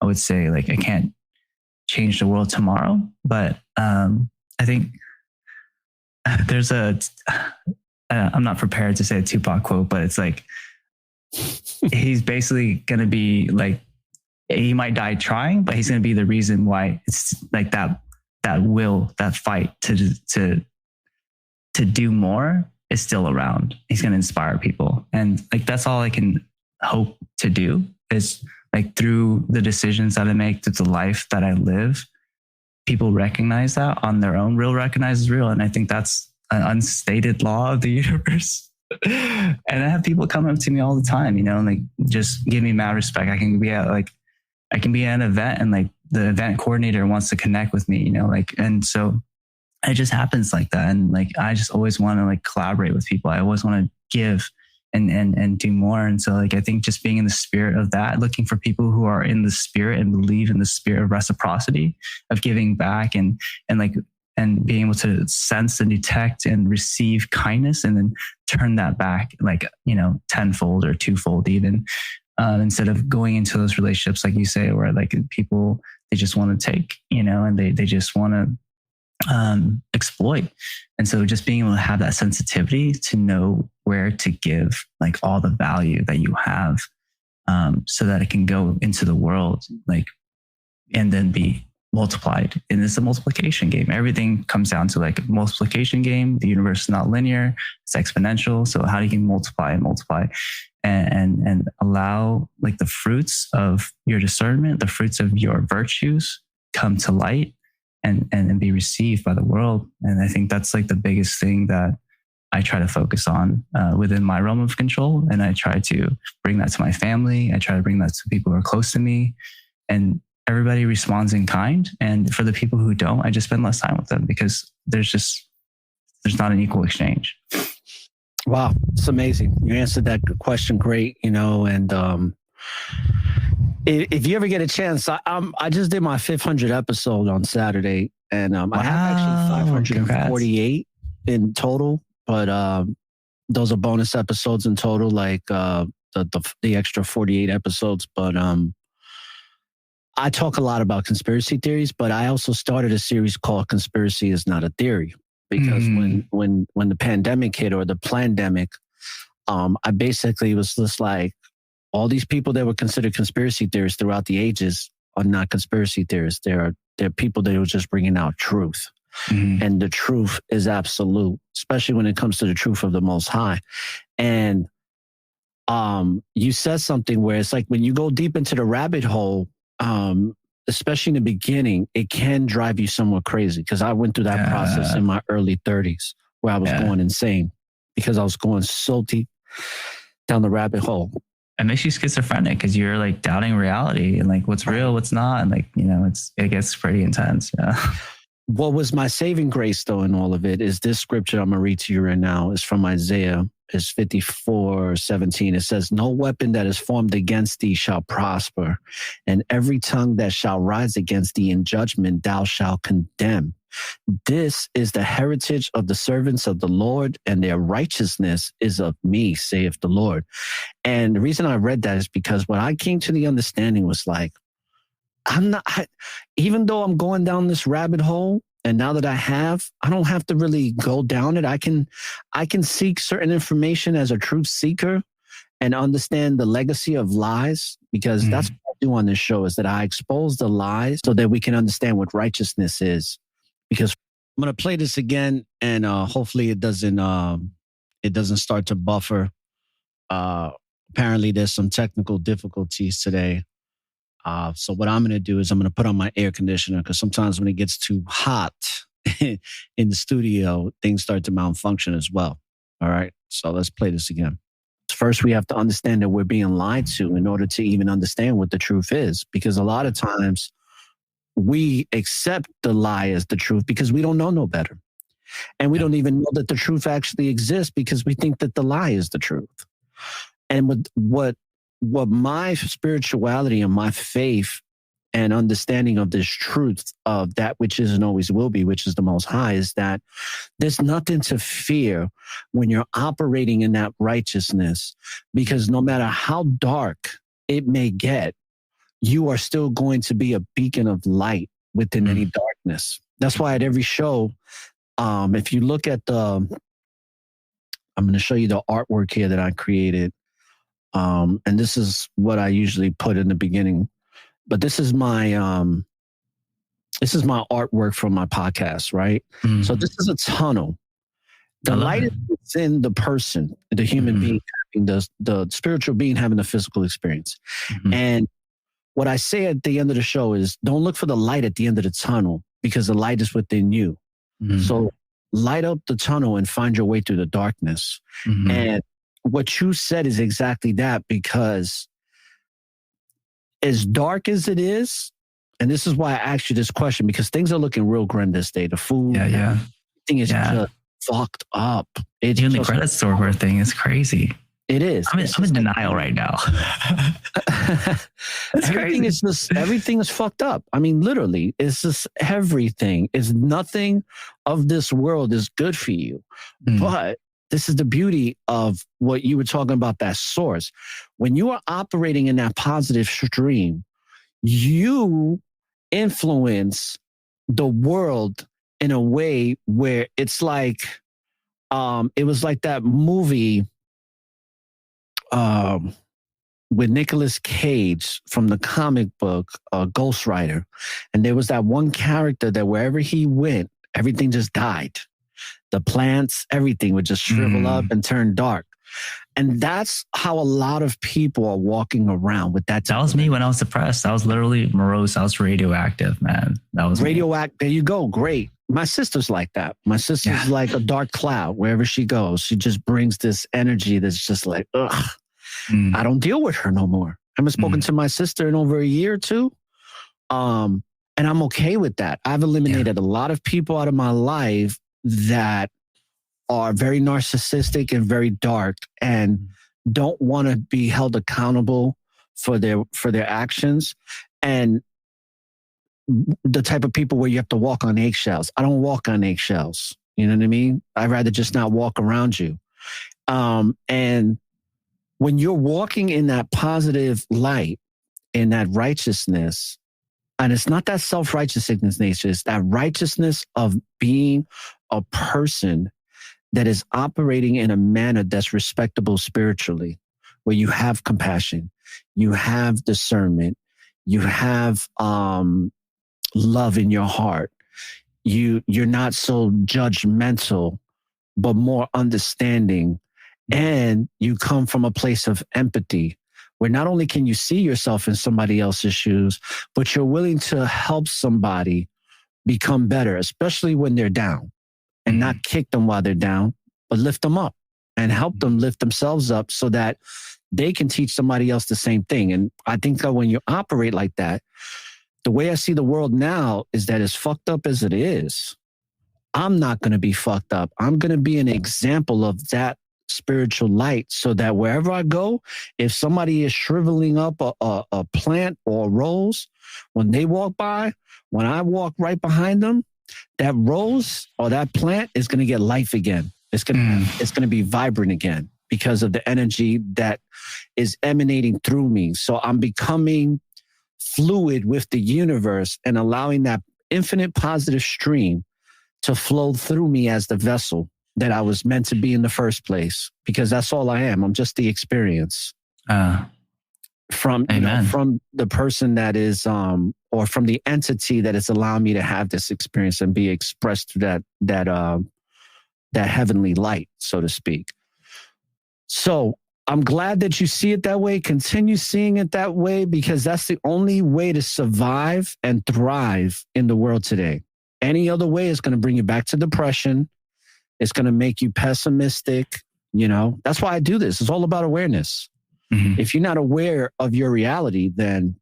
would say like, I can't change the world tomorrow, but I think there's I'm not prepared to say a Tupac quote, but it's like, he's basically going to be like, he might die trying, but he's going to be the reason why it's like that fight to do more is still around. He's going to inspire people. And like, that's all I can hope to do, is like through the decisions that I make, through the life that I live, people recognize that on their own. Real recognizes real. And I think that's an unstated law of the universe. And I have people come up to me all the time, you know, and like just give me mad respect. I can be at an event, and like the event coordinator wants to connect with me, you know, like, and so it just happens like that. And like, I just always want to like collaborate with people. I always want to give and do more. And so like, I think just being in the spirit of that, looking for people who are in the spirit and believe in the spirit of reciprocity, of giving back, and being able to sense and detect and receive kindness, and then turn that back, like, you know, tenfold or twofold even, instead of going into those relationships, like you say, where like people, they just want to take, you know, and they just want to exploit. And so just being able to have that sensitivity to know where to give like all the value that you have, so that it can go into the world, like, and then be multiplied. And it's a multiplication game. Everything comes down to like a multiplication game. The universe is not linear, it's exponential. So how do you multiply and allow like the fruits of your discernment, the fruits of your virtues come to light and be received by the world. And I think that's like the biggest thing that I try to focus on within my realm of control. And I try to bring that to my family. I try to bring that to people who are close to me, and everybody responds in kind. And for the people who don't, I just spend less time with them, because there's not an equal exchange. Wow. It's amazing. You answered that question great, you know, and if you ever get a chance, I just did my 500 episode on Saturday, and I have actually 548 in total, but those are bonus episodes in total, like the extra 48 episodes. But I talk a lot about conspiracy theories, but I also started a series called Conspiracy is Not a Theory, because when the pandemic hit, or the plandemic, I basically was just like, all these people that were considered conspiracy theorists throughout the ages are not conspiracy theorists. They're people that are just bringing out truth. And the truth is absolute, especially when it comes to the truth of the Most High. And you said something where it's like, when you go deep into the rabbit hole, especially in the beginning, it can drive you somewhat crazy. Because I went through that process in my early 30s, where I was going insane, because I was going so deep down the rabbit hole. it makes you schizophrenic because you're like doubting reality and like what's real, what's not. And like, it gets pretty intense. Yeah. What was my saving grace though in all of it is this scripture I'm going to read to you right now. It's from Isaiah. It's 54:17. It says, no weapon that is formed against thee shall prosper, and every tongue that shall rise against thee in judgment thou shalt condemn. This is the heritage of the servants of the Lord, and their righteousness is of me, saith the Lord. And the reason I read that is because what I came to the understanding was like, even though I'm going down this rabbit hole, and now that I don't have to really go down it. I can seek certain information as a truth seeker and understand the legacy of lies, because that's what I do on this show, is that I expose the lies so that we can understand what righteousness is. Because I'm going to play this again, and hopefully it doesn't start to buffer. Apparently there's some technical difficulties today. So what I'm going to do is I'm going to put on my air conditioner, because sometimes when it gets too hot in the studio, things start to malfunction as well. All right. So let's play this again. First, we have to understand that we're being lied to in order to even understand what the truth is, because a lot of times we accept the lie as the truth because we don't know no better. And we don't even know that the truth actually exists because we think that the lie is the truth. And what my spirituality and my faith and understanding of this truth of that which is and always will be, which is the Most High, is that there's nothing to fear when you're operating in that righteousness, because no matter how dark it may get, you are still going to be a beacon of light within any darkness. That's why at every show, if you look at I'm going to show you the artwork here that I created. And this is what I usually put in the beginning, but this is my artwork from my podcast, right? So this is a tunnel. The light is within the person, the human being, having the spiritual being having the physical experience. And what I say at the end of the show is, don't look for the light at the end of the tunnel, because the light is within you. So light up the tunnel and find your way through the darkness. And what you said is exactly that, because as dark as it is, and this is why I asked you this question, because things are looking real grim this day. The food, everything is just fucked up. It's even the credit store thing is crazy. It is. I'm in denial right now. Everything is fucked up. I mean, literally, it's just everything. Is nothing of this world is good for you. But this is the beauty of what you were talking about, that source. When you are operating in that positive stream, you influence the world in a way where it's like, it was like that movie with Nicolas Cage from the comic book Ghost Rider. And there was that one character that wherever he went, everything just died. The plants, everything would just shrivel up and turn dark. And that's how a lot of people are walking around with that. That was me when I was depressed. I was literally morose. I was radioactive, man. That was radioactive. There you go. Great. My sister's like that. My sister's like a dark cloud. Wherever she goes, she just brings this energy that's just like, ugh. I don't deal with her no more. I haven't spoken to my sister in over a year or two. And I'm okay with that. I've eliminated a lot of people out of my life that are very narcissistic and very dark and don't want to be held accountable for their actions, and the type of people where you have to walk on eggshells. I don't walk on eggshells. You know what I mean? I'd rather just not walk around you. And when you're walking in that positive light, in that righteousness, and it's not that self-righteousness nature, it's that righteousness of being a person that is operating in a manner that's respectable spiritually, where you have compassion, you have discernment, you have love in your heart. You're not so judgmental, but more understanding. And you come from a place of empathy, where not only can you see yourself in somebody else's shoes, but you're willing to help somebody become better, especially when they're down, and not kick them while they're down, but lift them up. and help them lift themselves up so that they can teach somebody else the same thing. And I think that when you operate like that, the way I see the world now is that as fucked up as it is, I'm not going to be fucked up. I'm going to be an example of that spiritual light so that wherever I go, if somebody is shriveling up a plant or a rose, when they walk by, when I walk right behind them, that rose or that plant is going to get life again. It's going to be vibrant again because of the energy that is emanating through me. So I'm becoming fluid with the universe and allowing that infinite positive stream to flow through me as the vessel that I was meant to be in the first place, because that's all I am. I'm just the experience from the person that is, or from the entity that is allowing me to have this experience and be expressed through that heavenly light, so to speak. So I'm glad that you see it that way. Continue seeing it that way, because that's the only way to survive and thrive in the world today. Any other way is going to bring you back to depression. It's going to make you pessimistic. You know, that's why I do this. It's all about awareness. Mm-hmm. If you're not aware of your reality, then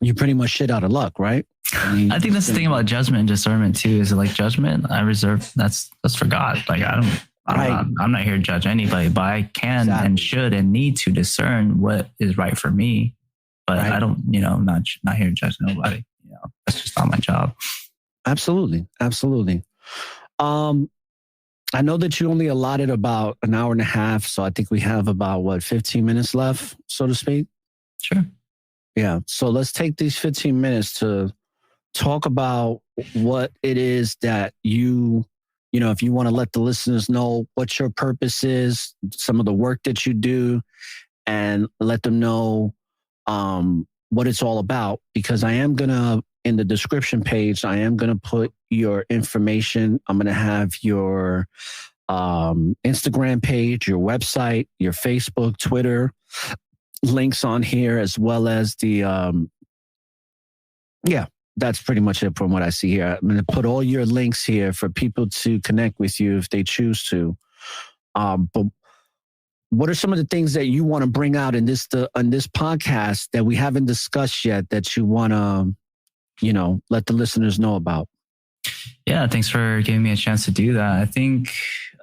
you're pretty much shit out of luck, right? I think that's the thing about judgment and discernment too, is like judgment, I reserve, that's for God. Like I'm not here to judge anybody, but I can and should and need to discern what is right for me. But I don't, I'm not here to judge nobody. That's just not my job. Absolutely. I know that you only allotted about an hour and a half. So I think we have about 15 minutes left, so to speak. Sure. Yeah. So let's take these 15 minutes to talk about what it is that if you want to let the listeners know what your purpose is, some of the work that you do, and let them know what it's all about. Because I am going to, in the description page, I am going to put your information. I'm going to have your Instagram page, your website, your Facebook, Twitter links on here, as well as the, that's pretty much it from what I see here. I'm going to put all your links here for people to connect with you if they choose to. But what are some of the things that you want to bring out in this podcast that we haven't discussed yet that you want to, let the listeners know about? Yeah, thanks for giving me a chance to do that. I think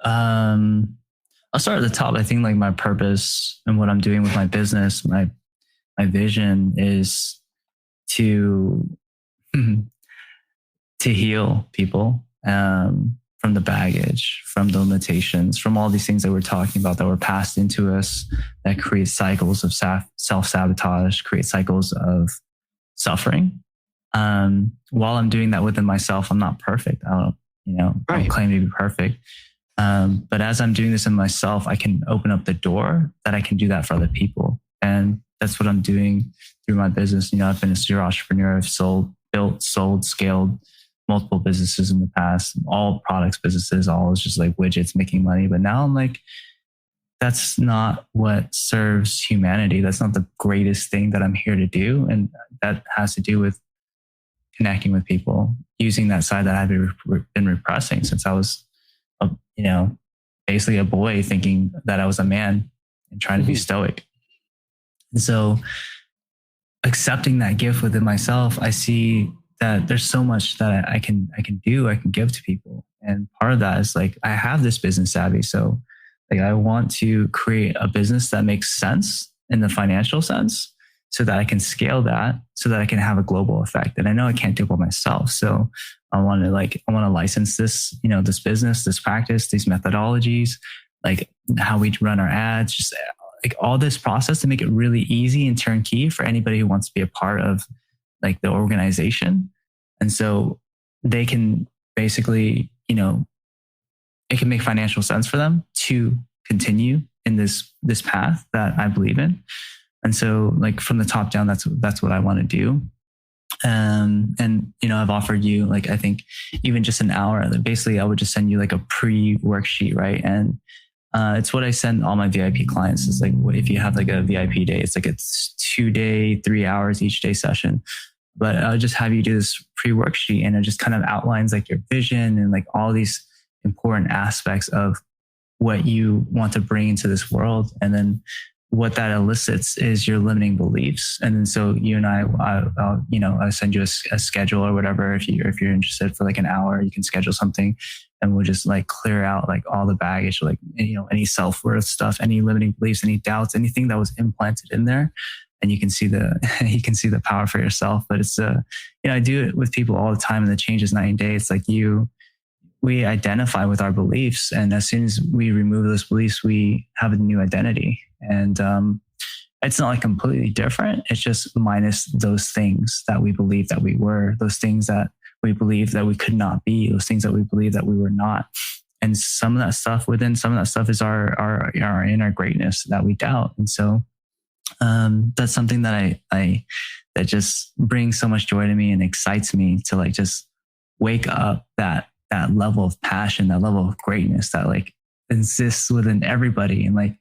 I'll start at the top. I think like my purpose and what I'm doing with my business, my vision is to heal people from the baggage, from the limitations, from all these things that we're talking about that were passed into us that create cycles of self-sabotage, create cycles of suffering. While I'm doing that within myself, I'm not perfect. I don't claim to be perfect. But as I'm doing this in myself, I can open up the door that I can do that for other people. And that's what I'm doing through my business. I've been a serial entrepreneur. I've built, sold, scaled multiple businesses in the past, all products businesses, all is just like widgets making money. But now I'm like, that's not what serves humanity. That's not the greatest thing that I'm here to do. And that has to do with connecting with people, using that side that I've been repressing since I was, basically a boy thinking that I was a man and trying to be stoic. And so accepting that gift within myself, I see that there's so much that I can do, I can give to people. And part of that is like, I have this business savvy. So like, I want to create a business that makes sense in the financial sense so that I can scale that, so that I can have a global effect. And I know I can't do it by myself. So I want to license this, this business, this practice, these methodologies, like how we run our ads, just like all this process to make it really easy and turnkey for anybody who wants to be a part of like the organization. And so they can basically, it can make financial sense for them to continue in this path that I believe in. And so like from the top down, that's what I want to do. And I've offered you like, I think even just an hour, basically I would just send you like a pre-worksheet, right? And it's what I send all my VIP clients. It's like, if you have like a VIP day, it's like a 2-day, 3 hours each day session. But I'll just have you do this pre-worksheet, and it just kind of outlines like your vision and like all these important aspects of what you want to bring into this world. And then what that elicits is your limiting beliefs. And then so you and I'll send you a schedule or whatever. If you're interested for like an hour, you can schedule something and we'll just like clear out like all the baggage, like, any self-worth stuff, any limiting beliefs, any doubts, anything that was implanted in there. And you can see the power for yourself. But it's, I do it with people all the time and the change is night and day. It's like we identify with our beliefs. And as soon as we remove those beliefs, we have a new identity. And it's not like completely different. It's just minus those things that we believe that we were, those things that we believe that we could not be, those things that we believe that we were not. And some of that stuff is our inner greatness that we doubt. And so that's something that that just brings so much joy to me and excites me to like just wake up that level of passion, that level of greatness that like exists within everybody, and like,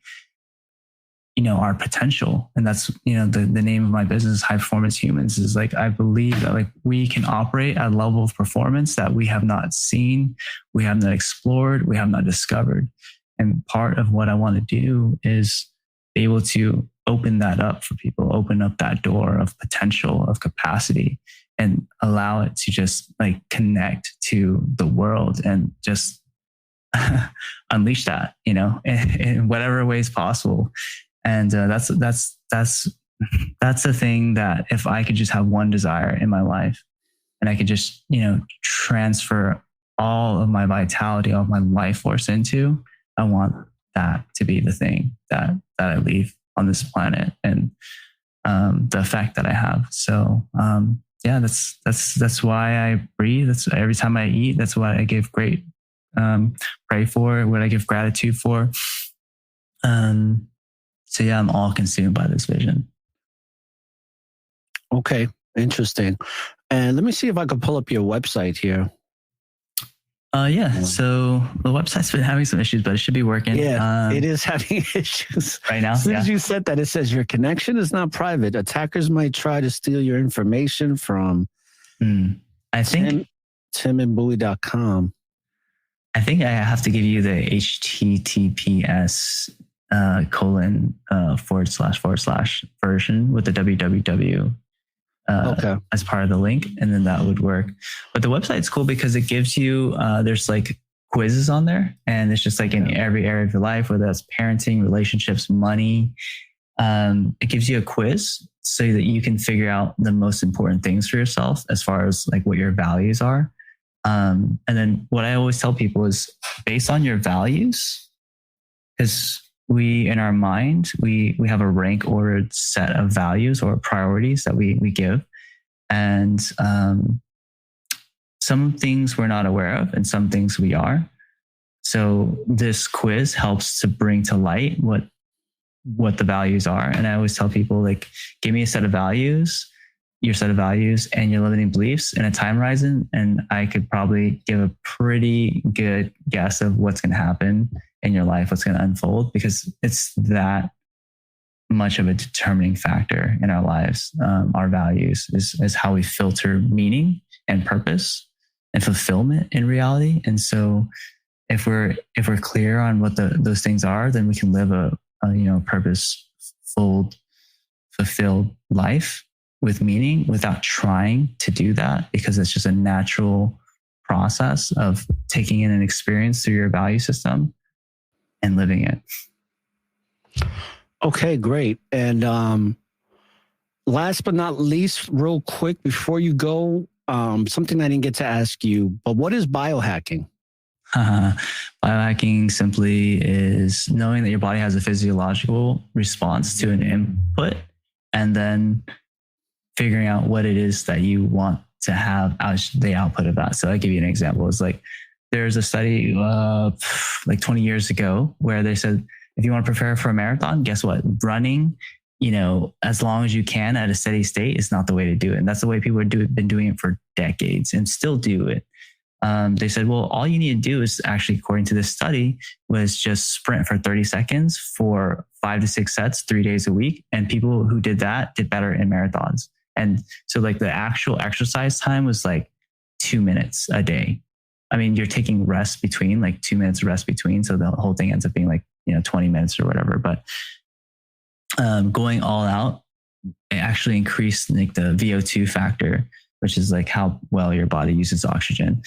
our potential. And that's, the name of my business, High Performance Humans, is like, I believe that like we can operate at a level of performance that we have not seen, we have not explored, we have not discovered. And part of what I want to do is be able to open that up for people, open up that door of potential, of capacity, and allow it to just like connect to the world and just unleash that, in whatever ways possible. And that's the thing that if I could just have one desire in my life and I could just, transfer all of my vitality, all of my life force into, I want that to be the thing that I leave on this planet and the effect that I have. So, that's why I breathe. That's every time I eat. That's what I give pray for, what I give gratitude for. So yeah, I'm all consumed by this vision. Okay, interesting. And let me see if I can pull up your website here. So the website's been having some issues, but it should be working. Yeah, it is having issues right now. As soon as you said that, it says your connection is not private. Attackers might try to steal your information from I think timandbowie.com. I think I have to give you the HTTPS // version with the www as part of the link, and then that would work. But the website's cool because it gives you there's like quizzes on there, and it's just like in every area of your life, whether that's parenting, relationships, money. It gives you a quiz so that you can figure out the most important things for yourself as far as like what your values are. And then what I always tell people is based on your values, because we, in our mind, we have a rank ordered set of values or priorities that we give. And some things we're not aware of and some things we are. So this quiz helps to bring to light what the values are. And I always tell people, like, give me a set of values, your set of values and your limiting beliefs in a time horizon. And I could probably give a pretty good guess of what's going to happen in your life, what's going to unfold, because it's that much of a determining factor in our lives. Our values is how we filter meaning and purpose and fulfillment in reality. And so if we're clear on what those things are, then we can live a purposeful, fulfilled life with meaning without trying to do that, because it's just a natural process of taking in an experience through your value system and living it. Okay, great. And last but not least, real quick before you go, something I didn't get to ask you, but what is biohacking? Biohacking simply is knowing that your body has a physiological response to an input and then figuring out what it is that you want to have as the output of that. So I'll give you an example. It's like there's a study like 20 years ago where they said, if you want to prepare for a marathon, guess what? Running, as long as you can at a steady state is not the way to do it. And that's the way people have been doing it for decades and still do it. They said, well, all you need to do is actually, according to this study, was just sprint for 30 seconds for 5 to 6 sets, 3 days a week. And people who did that did better in marathons. And so like the actual exercise time was like 2 minutes a day. I mean, you're taking rest between, like 2 minutes rest between. So the whole thing ends up being like, 20 minutes or whatever. But going all out, it actually increased like the VO2 factor, which is like how well your body uses oxygen,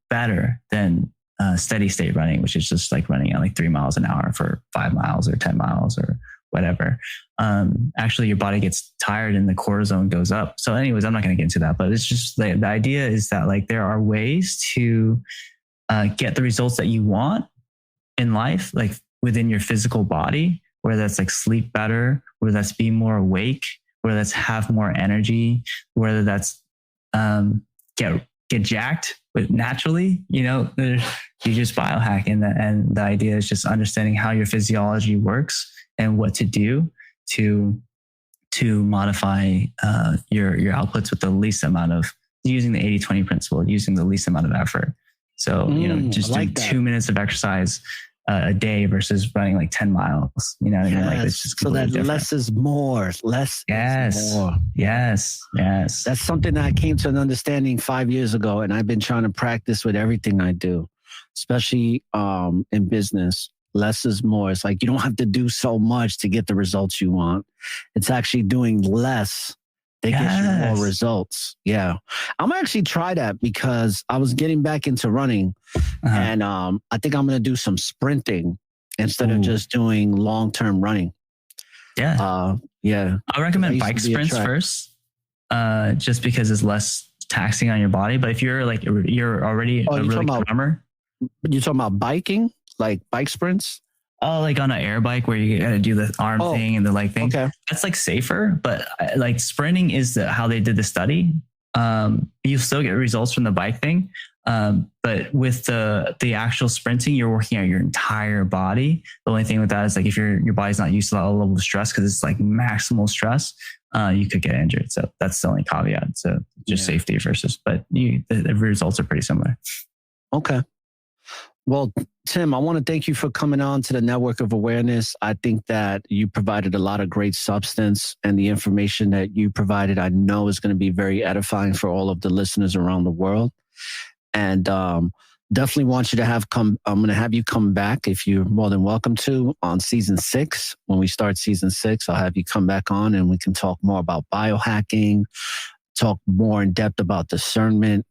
better than steady state running, which is just like running at like 3 miles an hour for 5 miles or 10 miles or whatever. Actually, your body gets tired and the cortisone goes up. So anyways, I'm not going to get into that, but it's just the idea is that like there are ways to get the results that you want in life, like within your physical body, whether that's like sleep better, whether that's be more awake, whether that's have more energy, whether that's get jacked, but naturally, you just biohack. And the idea is just understanding how your physiology works and what to do to modify your outputs with the least amount of, using the 80-20 principle, using the least amount of effort. So, just doing 2 minutes of exercise a day versus running like 10 miles, you know what I mean? Like it's just so that different. less is more. Less is more. Yes. That's something that I came to an understanding 5 years ago, and I've been trying to practice with everything I do, especially in business. Less is more. It's like you don't have to do so much to get the results you want. It's actually doing less that gets you more results. Yeah. I'm gonna actually try that because I was getting back into running, and I think I'm going to do some sprinting instead of just doing long-term running. Yeah. I recommend bike sprints first, just because it's less taxing on your body. But if you're already a really climber. You're talking about biking, like bike sprints? Oh, like on an air bike where you got to do the arm thing and the leg thing. Okay. That's like safer, but like sprinting is how they did the study. You still get results from the bike thing. But with the actual sprinting, you're working out your entire body. The only thing with that is like if your body's not used to that level of stress, because it's like maximal stress, you could get injured. So that's the only caveat. So just safety versus, but the results are pretty similar. Okay. Well, Tim, I want to thank you for coming on to the Network of Awareness. I think that you provided a lot of great substance, and the information that you provided, I know, is going to be very edifying for all of the listeners around the world. And definitely want you to I'm going to have you come back, if you're more than welcome to, on season 6. When we start season 6, I'll have you come back on and we can talk more about biohacking, talk more in depth about discernment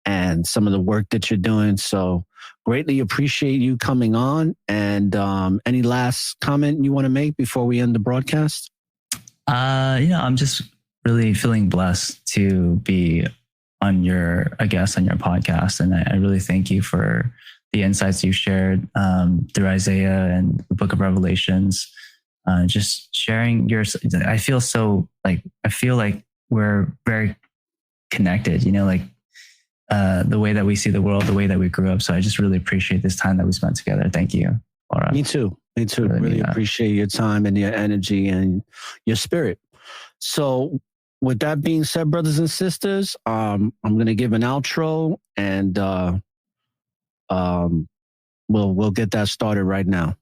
and some of the work that you're doing. So greatly appreciate you coming on. And any last comment you want to make before we end the broadcast? I'm just really feeling blessed to be a guest on your podcast. And I really thank you for the insights you shared through Isaiah and the book of Revelations. Just sharing I feel like we're very connected, the way that we see the world, the way that we grew up. So I just really appreciate this time that we spent together. Thank you, ORRA. Me too. Really appreciate your time and your energy and your spirit. So with that being said, brothers and sisters, I'm going to give an outro, and we'll get that started right now.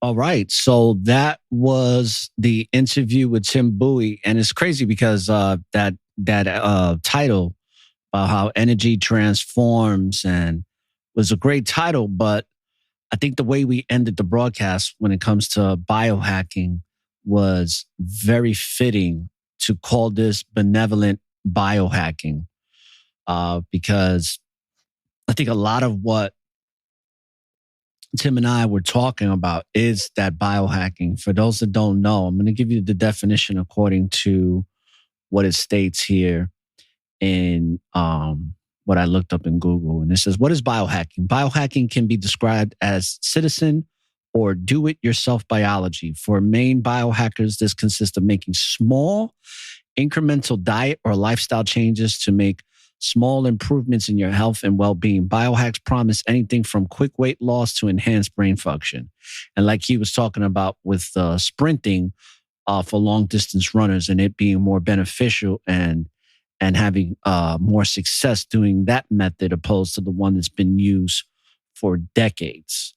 All right. So that was the interview with Tim Bowie. And it's crazy because that title, how energy transforms, and was a great title. But I think the way we ended the broadcast when it comes to biohacking was very fitting to call this benevolent biohacking, because I think a lot of what Tim and I were talking about is that biohacking. For those that don't know, I'm going to give you the definition according to what it states here in what I looked up in Google. And it says, what is biohacking? Biohacking can be described as citizen or do-it-yourself biology. For main biohackers, this consists of making small, incremental diet or lifestyle changes to make small improvements in your health and well-being. Biohacks promise anything from quick weight loss to enhanced brain function. And like he was talking about with sprinting for long-distance runners, and it being more beneficial and having more success doing that method opposed to the one that's been used for decades.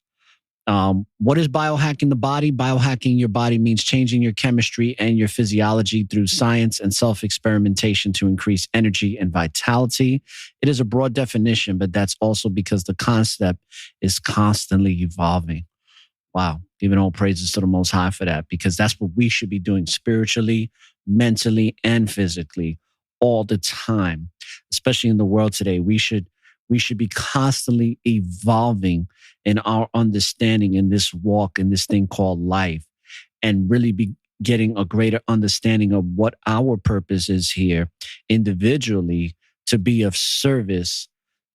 What is biohacking the body? Biohacking your body means changing your chemistry and your physiology through science and self-experimentation to increase energy and vitality. It is a broad definition, but that's also because the concept is constantly evolving. Wow. Giving all praises to the Most High for that, because that's what we should be doing spiritually, mentally, and physically all the time, especially in the world today. We should be constantly evolving in our understanding in this walk, in this thing called life, and really be getting a greater understanding of what our purpose is here individually to be of service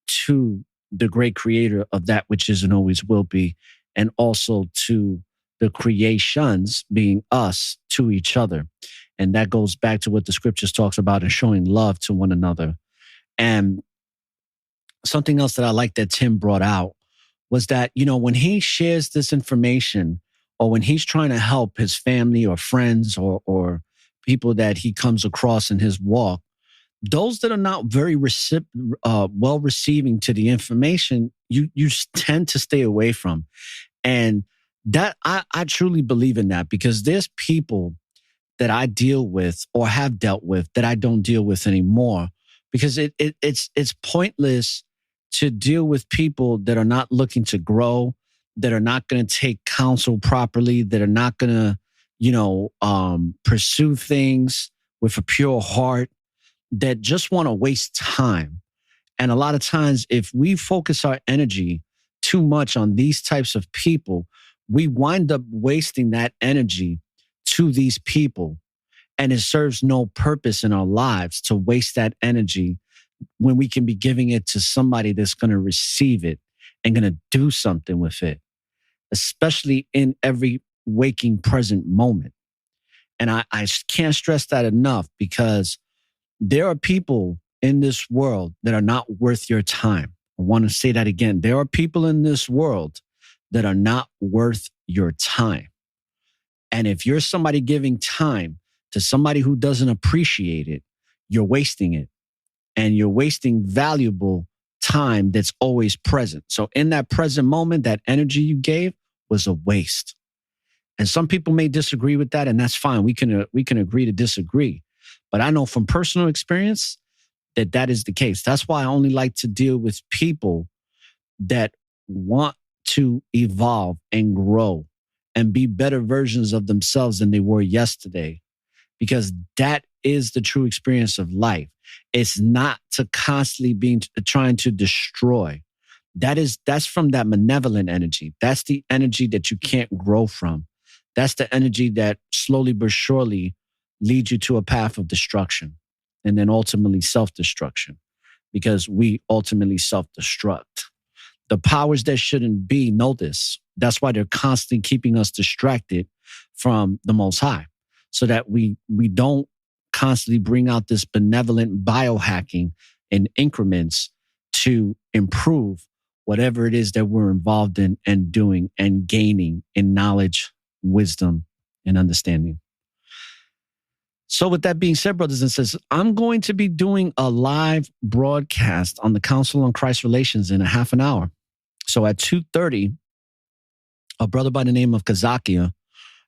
to the great creator of that which is and always will be, and also to the creations, being us, to each other. And that goes back to what the scriptures talks about and showing love to one another. And something else that I like that Tim brought out was that, when he shares this information, or when he's trying to help his family or friends or people that he comes across in his walk, those that are not very well receiving to the information, you tend to stay away from. And that I truly believe in that, because there's people that I deal with or have dealt with that I don't deal with anymore, because it's pointless to deal with people that are not looking to grow, that are not going to take counsel properly, that are not going to, pursue things with a pure heart, that just want to waste time. And a lot of times, if we focus our energy too much on these types of people, we wind up wasting that energy to these people. And it serves no purpose in our lives to waste that energy when we can be giving it to somebody that's going to receive it and going to do something with it, especially in every waking present moment. And I can't stress that enough, because there are people in this world that are not worth your time. I want to say that again. There are people in this world that are not worth your time. And if you're somebody giving time to somebody who doesn't appreciate it, you're wasting it. And you're wasting valuable time that's always present. So in that present moment, that energy you gave was a waste. And some people may disagree with that, and that's fine. We can agree to disagree. But I know from personal experience that is the case. That's why I only like to deal with people that want to evolve and grow and be better versions of themselves than they were yesterday, because that is the true experience of life. It's not to constantly be trying to destroy. That's from that malevolent energy. That's the energy that you can't grow from. That's the energy that slowly but surely leads you to a path of destruction, and then ultimately self-destruction, because we ultimately self-destruct. The powers that shouldn't be know this. That's why they're constantly keeping us distracted from the Most High, so that we don't constantly bring out this benevolent biohacking in increments to improve whatever it is that we're involved in and doing and gaining in knowledge, wisdom, and understanding. So with that being said, brothers and sisters, I'm going to be doing a live broadcast on the Council on Christ Relations in a half an hour. So at 2:30, a brother by the name of Kazakia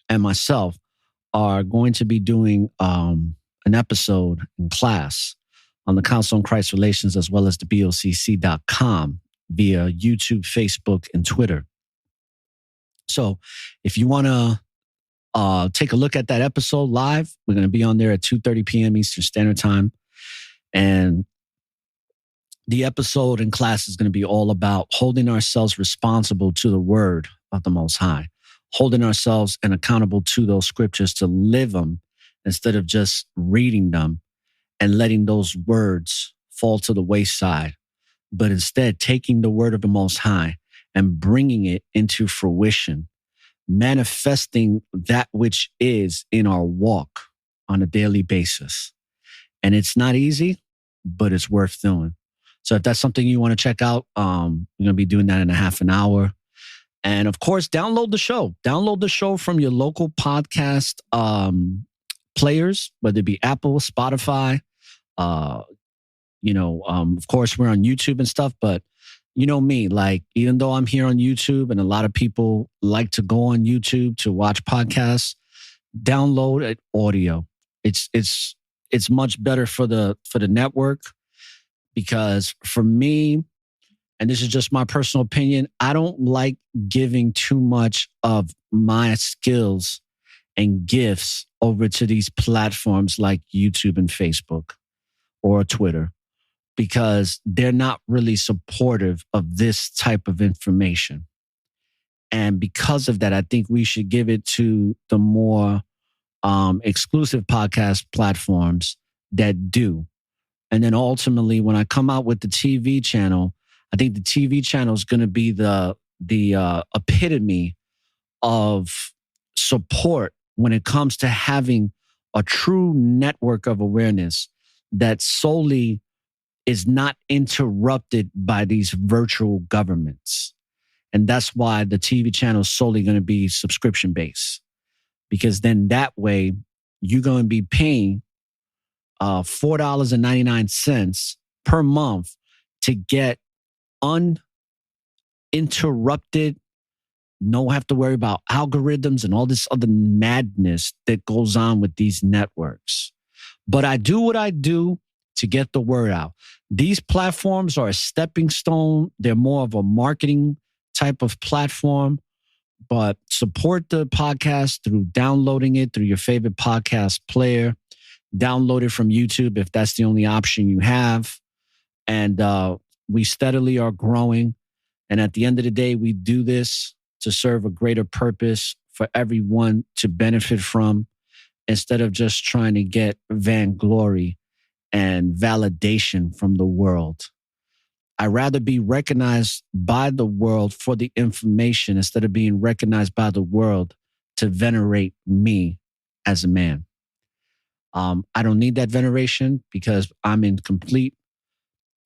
and myself are going to be doing an episode in class on the Council on Christ Relations, as well as the BOCC.com via YouTube, Facebook, and Twitter. So if you want to take a look at that episode live, we're going to be on there at 2:30 p.m. Eastern Standard Time. And the episode in class is going to be all about holding ourselves responsible to the word of the Most High, holding ourselves and accountable to those scriptures to live them instead of just reading them and letting those words fall to the wayside, but instead taking the word of the Most High and bringing it into fruition, manifesting that which is in our walk on a daily basis. And it's not easy, but it's worth doing. So if that's something you want to check out, we're going to be doing that in a half an hour. And of course, download the show. Download the show from your local podcast players, whether it be Apple, Spotify. Of course, we're on YouTube and stuff, but you know me, like, even though I'm here on YouTube and a lot of people like to go on YouTube to watch podcasts, download it audio. It's much better for the network, because for me, and this is just my personal opinion, I don't like giving too much of my skills and gifts over to these platforms like YouTube and Facebook or Twitter, because they're not really supportive of this type of information. And because of that, I think we should give it to the more exclusive podcast platforms that do. And then ultimately, when I come out with the TV channel, I think the TV channel is going to be the epitome of support when it comes to having a true network of awareness that solely is not interrupted by these virtual governments. And that's why the TV channel is solely going to be subscription based, because then that way you're going to be paying $4.99 per month to get uninterrupted. No have to worry about algorithms and all this other madness that goes on with these networks. But I do what I do to get the word out. These platforms are a stepping stone. They're more of a marketing type of platform, but support the podcast through downloading it through your favorite podcast player. Download it from YouTube if that's the only option you have. And we steadily are growing. And at the end of the day, we do this to serve a greater purpose for everyone to benefit from, instead of just trying to get vainglory and validation from the world. I'd rather be recognized by the world for the information instead of being recognized by the world to venerate me as a man. I don't need that veneration, because I'm in complete,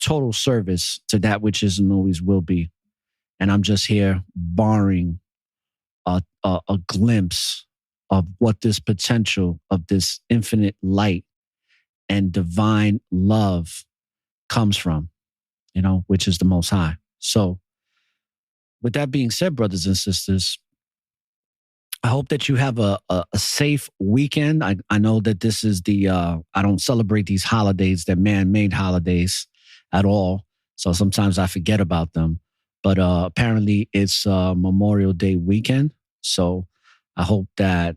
total service to that which is and always will be. And I'm just here barring a glimpse of what this potential of this infinite light and divine love comes from, which is the Most High. So with that being said, brothers and sisters, I hope that you have a safe weekend. I know that this is I don't celebrate these holidays, they're man-made holidays at all. So sometimes I forget about them. But apparently it's Memorial Day weekend. So I hope that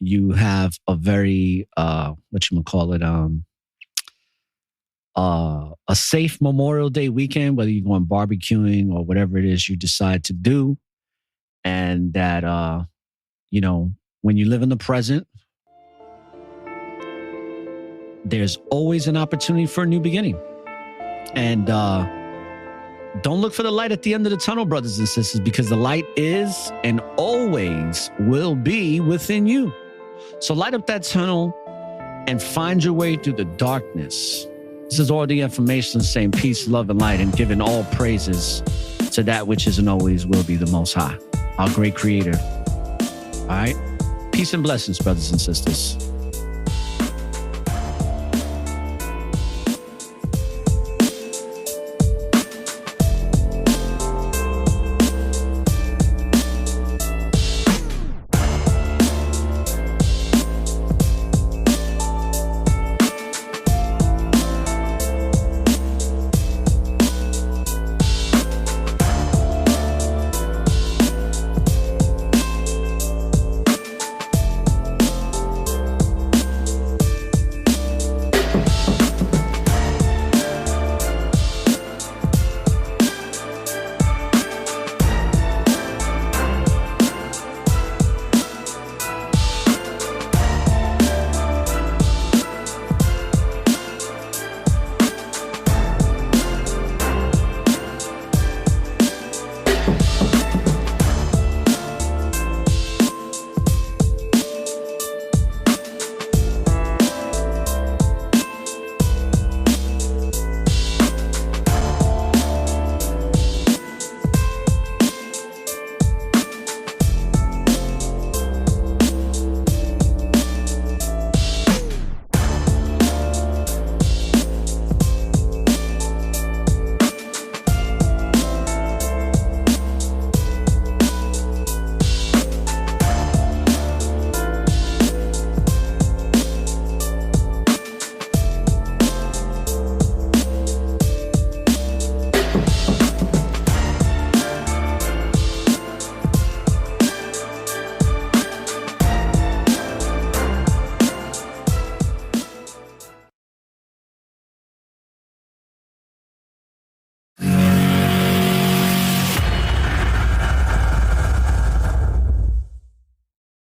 you have a very, a safe Memorial Day weekend, whether you're going barbecuing or whatever it is you decide to do. And that, when you live in the present, there's always an opportunity for a new beginning. And don't look for the light at the end of the tunnel, brothers and sisters, because the light is and always will be within you. So light up that tunnel and find your way through the darkness. This is all the information saying peace, love, and light, and giving all praises to that which is and always will be the Most High, our great creator. All right. Peace and blessings, brothers and sisters.